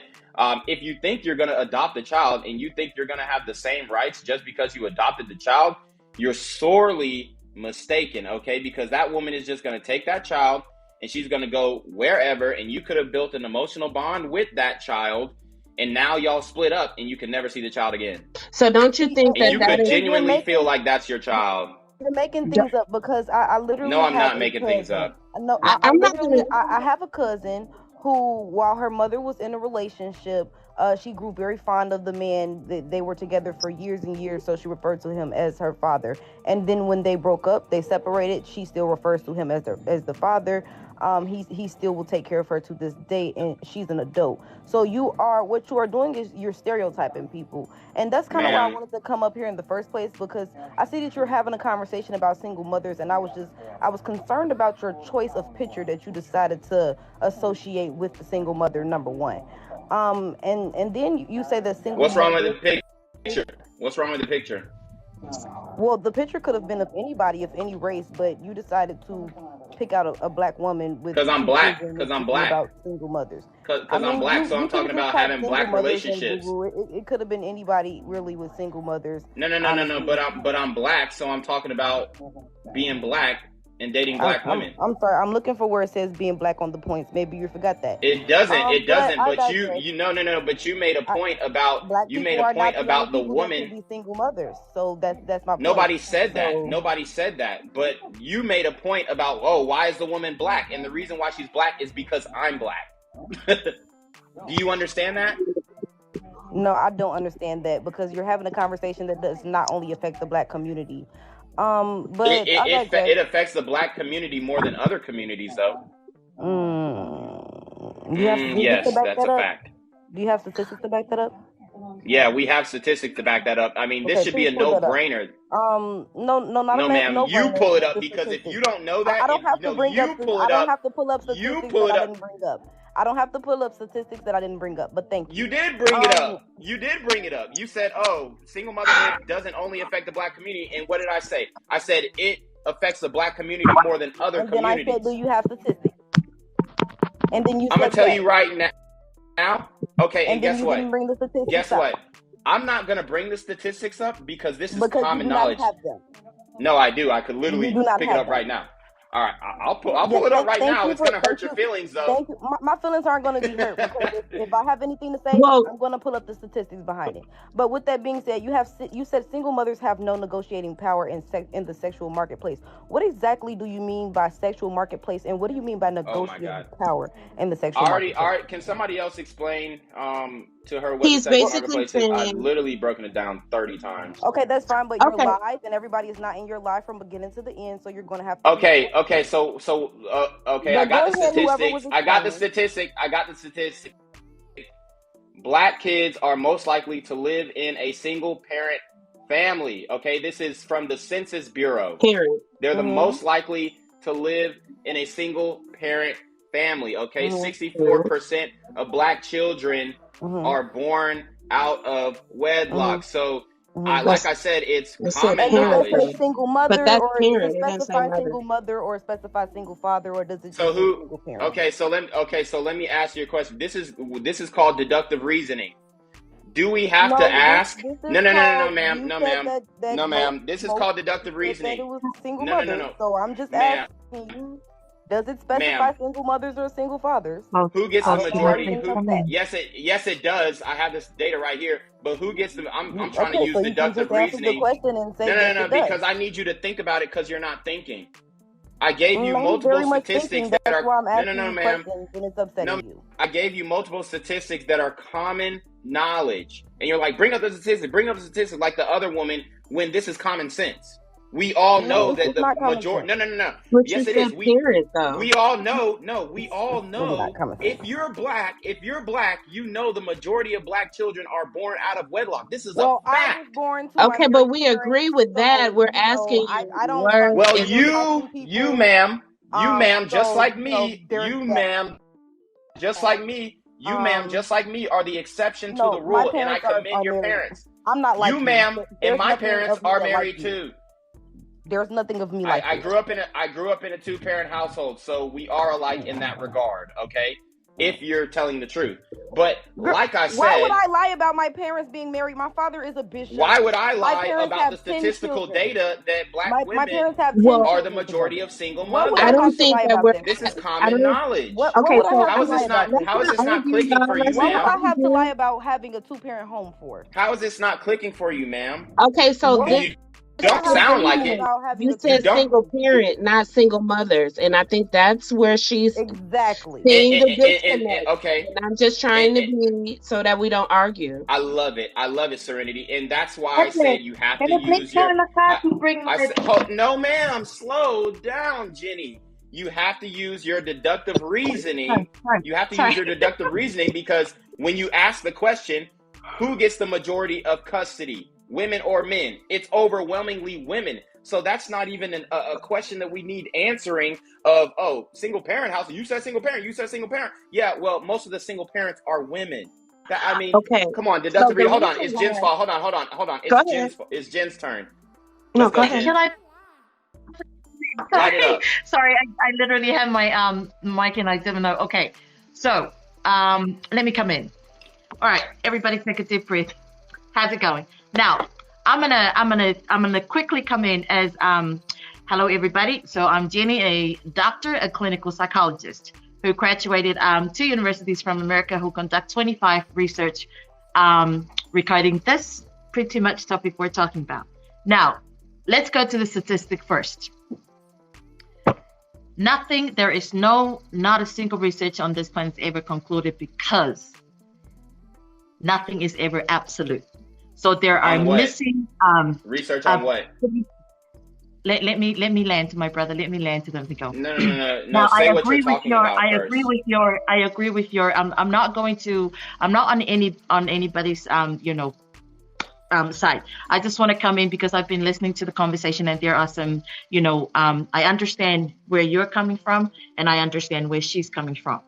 if you think you're going to adopt a child and you think you're going to have the same rights just because you adopted the child, you're sorely mistaken, okay? Because that woman is just going to take that child and she's going to go wherever, and you could have built an emotional bond with that child, and now y'all split up and you can never see the child again. So don't you think and you could genuinely feel like that's your child? You're making things up because I literally No, I'm not making things up. No, I have a cousin who, while her mother was in a relationship, she grew very fond of the man. They were together for years and years, so she referred to him as her father. And then when they broke up, they separated. She still refers to him as the father. He still will take care of her to this day, and she's an adult. So what you are doing is you're stereotyping people, and that's kind of why I wanted to come up here in the first place, because I see that you're having a conversation about single mothers, and I was concerned about your choice of picture that you decided to associate with the single mother, number one. And then you say that single. What's wrong with the picture? What's wrong with the picture? Well, the picture could have been of anybody of any race, but you decided to pick out a black woman with. Because I'm black. Because I'm black. About single mothers. Because I'm black, so I'm talking about having black relationships. It could have been anybody really with single mothers. No. But I'm black, so I'm talking about being black and dating black women. I'm sorry. I'm looking for where it says being black on the points. Maybe you forgot that. It doesn't. But you But you made a point about the woman. Be single mothers. So that's my point. Nobody said that. Nobody said that. But you made a point about, why is the woman black? And the reason why she's black is because I'm black. Do you understand that? No, I don't understand that, because you're having a conversation that does not only affect the black community. But it affects the black community more than other communities, though. Yes, that's a fact. Do you have statistics to back that up? Yeah, we have statistics to back that up. I mean, this should be a no-brainer. No, ma'am. You pull it up, because if you don't know that, I don't have to pull up statistics that I didn't bring up. I don't have to pull up statistics that I didn't bring up, but thank you. You did bring it up. You did bring it up. You said, single motherhood doesn't only affect the black community. And what did I say? I said it affects the black community more than other communities. Then I said, do you have statistics? And then you said, I'm going to tell you right now. Okay, and guess what? Didn't bring the statistics guess up. what? I'm not going to bring the statistics up because this is common you do knowledge. Not have them. No, I do. I could literally pick it up right now. All right, I'll pull it up right now. It's going to hurt your feelings, though. Thank you. My feelings aren't going to be hurt, because if I have anything to say, I'm going to pull up the statistics behind it. But with that being said, you said single mothers have no negotiating power in the sexual marketplace. What exactly do you mean by sexual marketplace, and what do you mean by negotiating power in the sexual marketplace? All right. Can somebody else explain to her what the sexual marketplace is? I've literally broken it down 30 times. Okay, that's fine, but you're live, and everybody is not in your live from beginning to the end, so you're going to have to. Okay. I got the statistic. Black kids are most likely to live in a single parent family. Okay, this is from the Census Bureau. They're the most likely to live in a single parent family. Okay, 64% of black children are born out of wedlock. So like I said, it's common knowledge. Does it say single mother, or does it specify single mother, or specify single father, or does it just single parent? Okay, so let me ask you a question. This is called deductive reasoning. Do we have to ask? No, ma'am. No, ma'am. This is called deductive reasoning. It was single mother. So I'm just asking you. Does it specify single mothers or single fathers? Who gets the majority? Yes, it does. I have this data right here. But who gets the? I'm trying to use deductive reasoning. No, because I need you to think about it, because you're not thinking. I gave you multiple statistics that are no, ma'am. No, I gave you multiple statistics that are common knowledge, and you're like, bring up the statistics, like the other woman, when this is common sense. We all know that the majority. No. Yes, it is. We all know. No, we all know. If you're black, you know the majority of black children are born out of wedlock. This is a fact. I was born to okay, but we agree with that. We're asking you. I don't. Well, you, ma'am, just like me, you, ma'am, just like me, are the exception to the rule, and I commend your parents. I'm not like you, ma'am, and my nothing parents of me are that married like you. too. There's nothing of me like I you. grew up in a 2-parent household, so we are alike in that regard. Okay, if you're telling the truth. But like I said, why would I lie about my parents being married? My father is a bishop. Why would I lie about the statistical data that black women my parents have are the majority of single mothers? I don't think that we're. This is common knowledge. Okay, so how is this not clicking for you, What ma'am? would I have to lie about having a 2-parent home for? How is this not clicking for you, ma'am? Okay, so you don't sound like it. You said single parent, not single mothers, and I think that's where she's exactly seeing the disconnect. Okay, and I'm just trying to be so that we don't argue. I love it, Serenity, and that's why I said you have to use your. No, ma'am, slow down, Jenny. You have to use your deductive reasoning. You have to use your deductive reasoning because when you ask the question, who gets the majority of custody? Women or men? It's overwhelmingly women. So that's not even a question that we need answering of, single parent house. You said single parent. You said single parent. Yeah, well, most of the single parents are women. Okay. Come on, deductive reasoning. Hold on, it's Jen's fault. Hold on. It's Jen's turn. No, go ahead. Can I? Sorry, I literally have my mic and I didn't know. Okay, so let me come in. All right, everybody, take a deep breath. How's it going? Now, I'm gonna quickly come in as hello everybody. So I'm Jenny, a doctor, a clinical psychologist who graduated 2 universities from America, who conduct 25 research regarding this pretty much topic we're talking about. Now, let's go to the statistic first. There is not a single research on this planet ever concluded because nothing is ever absolute. So there are missing research on what? Let me land, my brother. Let me land to them to go. No. Now, say what you're talking about I first. agree with your. I'm not on anybody's side. I just want to come in because I've been listening to the conversation and there are some, I understand where you're coming from and I understand where she's coming from.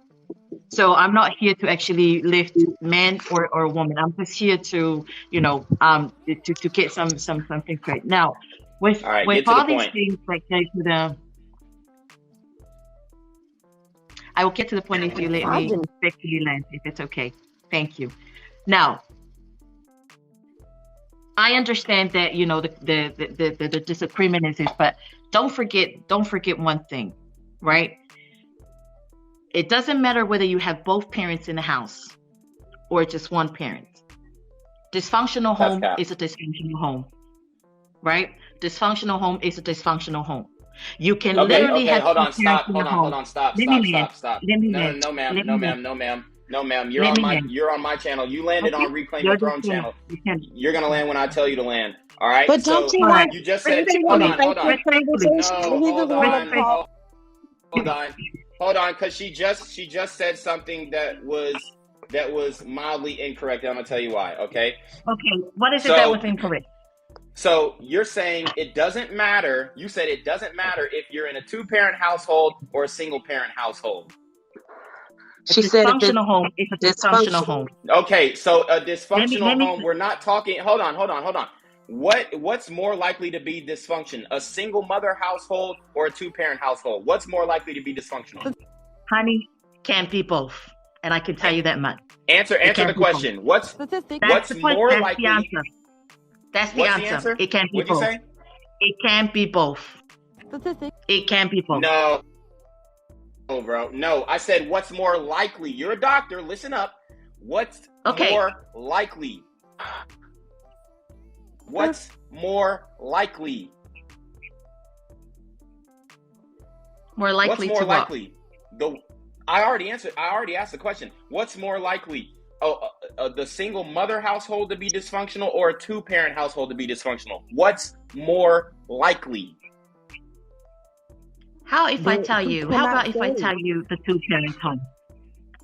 So I'm not here to actually lift man or woman. I'm just here to, to get something straight. Now, with all these things that go to the, I will get to the point if you let me respectfully land, if it's okay. Thank you. Now, I understand that the disagreement is this, but don't forget one thing, right? It doesn't matter whether you have both parents in the house or just one parent. Dysfunctional home is a dysfunctional home, right? Dysfunctional home is a dysfunctional home. You can literally have hold on, stop. Stop. No, ma'am. You're on my channel. You landed on Reclaim Your Throne channel. You're gonna land when I tell you to land. All right. But don't you like? You just said. Hold on, because she just said something that was mildly incorrect. I'm gonna tell you why. Okay. Okay. What is it that was incorrect? So you're saying it doesn't matter. You said it doesn't matter if you're in a 2-parent household or a single-parent household. She said a dysfunctional home is a dysfunctional home. Okay, so a dysfunctional home, we're not talking. Hold on. What's more likely to be dysfunction? A single mother household or a 2-parent household? What's more likely to be dysfunctional? Honey, can't be both. And I can tell you that much. Answer the question. What's more likely? That's the answer. It can't be both. It can't be both. It can't be both. No, bro. No, I said what's more likely. You're a doctor. Listen up. What's more likely? What's more likely? More likely What's more to likely? I already answered. I already asked the question. What's more likely? The single mother household to be dysfunctional or a 2-parent household to be dysfunctional? What's more likely? How about if I tell you the 2-parent home?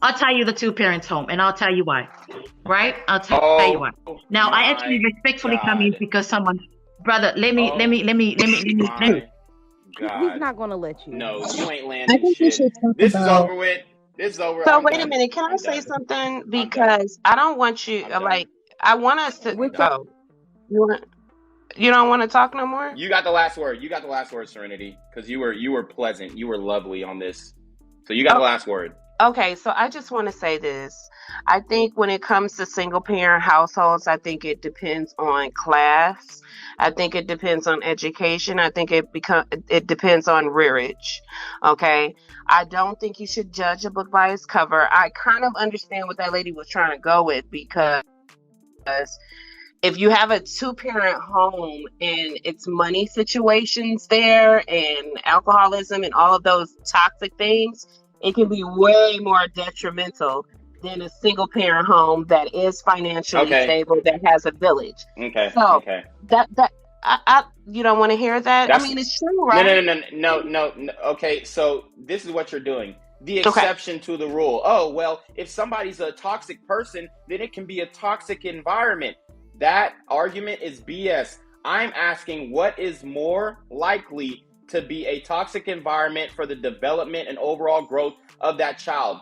I'll tell you the 2-parent home, and I'll tell you why. Right? I'll tell you why. Now, I actually respectfully come in because someone, brother, let me. He's not gonna let you. No, you ain't landing shit. This is over with. So wait a minute. Can I say something? Because I don't want you I want us to. You don't want to talk no more? You got the last word. You got the last word, Serenity, because you were pleasant. You were lovely on this. So you got the last word. Okay, so I just want to say this. I think when it comes to single parent households, I think it depends on class. I think it depends on education. I think it depends on rearage. Okay. I don't think you should judge a book by its cover. I kind of understand what that lady was trying to go with, because if you have a 2-parent home and it's money situations there and alcoholism and all of those toxic things, it can be way more detrimental than a single parent home that is financially stable, that has a village. Okay. So okay. that I you don't want to hear that? I mean, it's true, right? No. Okay, so this is what you're doing. The exception to the rule. Oh, well, if somebody's a toxic person, then it can be a toxic environment. That argument is BS. I'm asking, what is more likely to be a toxic environment for the development and overall growth of that child?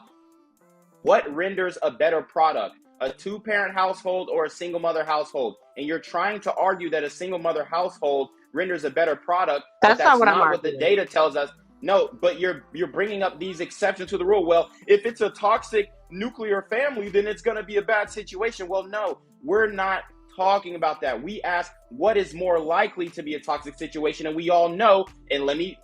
What renders a better product? A 2-parent household or a single mother household? And you're trying to argue that a single mother household renders a better product. That's not what the data tells us. No, but you're bringing up these exceptions to the rule. Well, if it's a toxic nuclear family, then it's going to be a bad situation. Well, no, we're not talking about that. We ask what is more likely to be a toxic situation, and we all know, and let me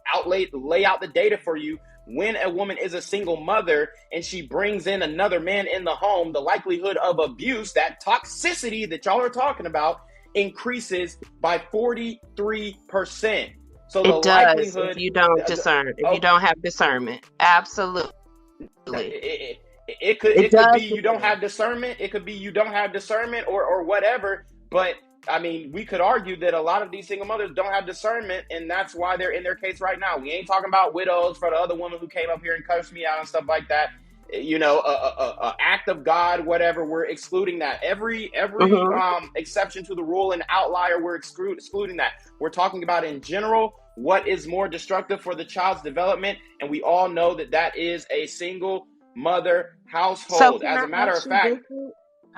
lay out the data for you. When a woman is a single mother and she brings in another man in the home, the likelihood of abuse, that toxicity that y'all are talking about, increases by 43%. So it does likelihood, if you don't discern, if you don't have discernment. Absolutely. It could be you don't have discernment. It could be you don't have discernment or whatever. But I mean, we could argue that a lot of these single mothers don't have discernment, and that's why they're in their case right now. We ain't talking about widows for the other woman who came up here and cursed me out and stuff like that. You know, a act of God, whatever. We're excluding that. Every exception to the rule and outlier, we're excluding that. We're talking about in general what is more destructive for the child's development, and we all know that is a single mother household. As a matter of fact.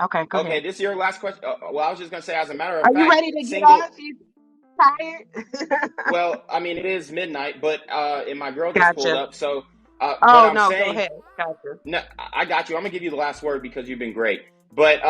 Okay, go ahead. This is your last question. Well, I was just going to say, as a matter of fact. Are you ready to get off? You tired? Well, I mean, it is midnight, but and my girl just pulled up. So, go ahead. Gotcha. No, I got you. I'm going to give you the last word because you've been great. But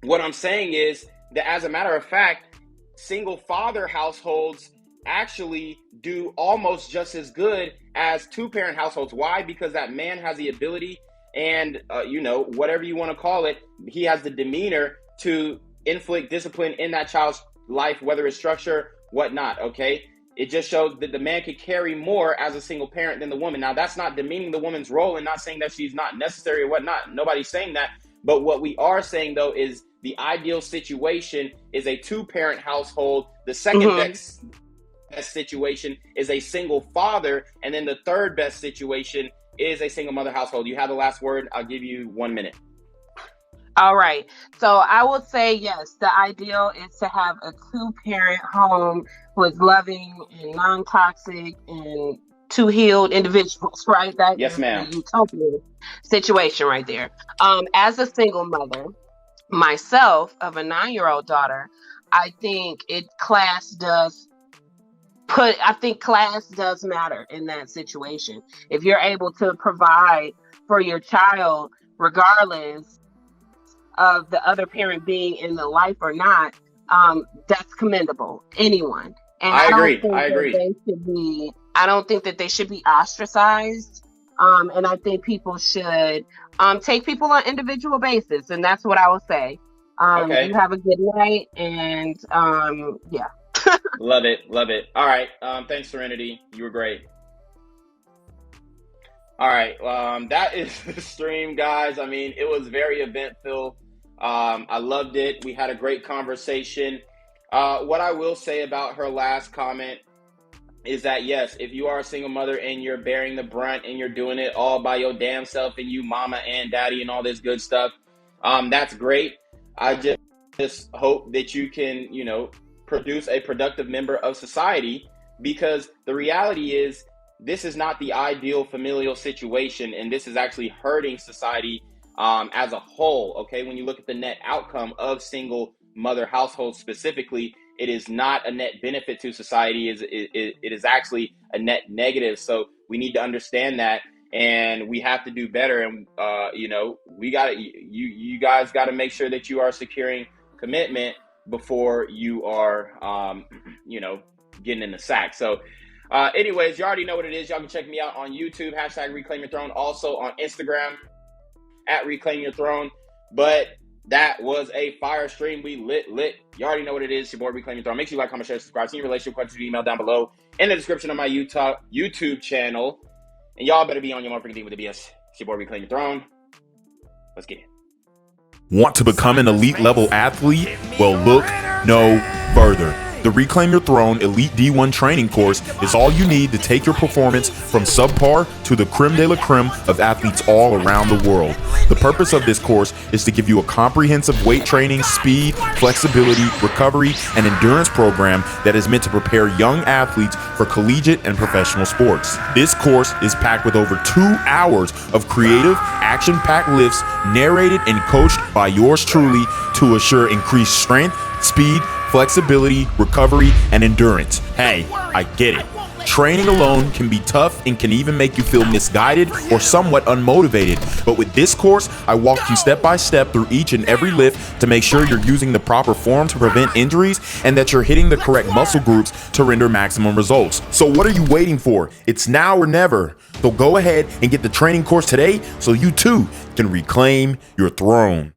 what I'm saying is that, as a matter of fact, single father households actually do almost just as good as 2-parent households. Why? Because that man has the ability and, whatever you want to call it, he has the demeanor to inflict discipline in that child's life, whether it's structure, whatnot, okay? It just shows that the man could carry more as a single parent than the woman. Now, that's not demeaning the woman's role and not saying that she's not necessary or whatnot. Nobody's saying that. But what we are saying, though, is the ideal situation is a 2-parent household. The second best situation is a single father. And then the third best situation is a single mother household. You have the last word. I'll give you 1 minute. All right. So I will say, yes, the ideal is to have a 2-parent home who is loving and non-toxic and 2 healed individuals, right? That yes, ma'am. Is a utopian situation right there. As a single mother, myself, of a 9-year-old daughter, I think class does matter in that situation. If you're able to provide for your child, regardless of the other parent being in the life or not, that's commendable. Anyone. And I agree. I don't think that they should be ostracized. And I think people should take people on individual basis. And that's what I will say. You have a good night. And yeah. Love it. All right. Thanks, Serenity. You were great. All right. That is the stream, guys. I mean, it was very event-filled. I loved it. We had a great conversation. What I will say about her last comment is that, yes, if you are a single mother and you're bearing the brunt and you're doing it all by your damn self and you mama and daddy and all this good stuff, that's great. I just hope that you can, produce a productive member of society, because the reality is this is not the ideal familial situation, and this is actually hurting society as a whole. Okay, when you look at the net outcome of single mother household specifically, it is not a net benefit to society. It is actually a net negative. So we need to understand that, and we have to do better. And we got you guys got to make sure that you are securing commitment before you are getting in the sack. So anyways, you already know what it is. Y'all can check me out on YouTube, #ReclaimYourThrone, also on Instagram @ReclaimYourThrone. But that was a fire stream. We lit. You already know what it is. Your boy Reclaim Your Throne. Make sure you like, comment, share, subscribe. Send your relationship questions, email down below in the description of my YouTube channel. And y'all better be on your motherfucking team with the BS. It's your boy Reclaim Your Throne. Let's get it. Want to become an elite level athlete? Well, look no further. The Reclaim Your Throne Elite D1 training course is all you need to take your performance from subpar to the creme de la creme of athletes all around the world. The purpose of this course is to give you a comprehensive weight training, speed, flexibility, recovery, and endurance program that is meant to prepare young athletes for collegiate and professional sports. This course is packed with over 2 hours of creative, action-packed lifts narrated and coached by yours truly to assure increased strength, speed, flexibility, recovery, and endurance. Hey, I get it. Training alone can be tough and can even make you feel misguided or somewhat unmotivated. But with this course, I walk you step by step through each and every lift to make sure you're using the proper form to prevent injuries and that you're hitting the correct muscle groups to render maximum results. So what are you waiting for? It's now or never. So go ahead and get the training course today so you too can reclaim your throne.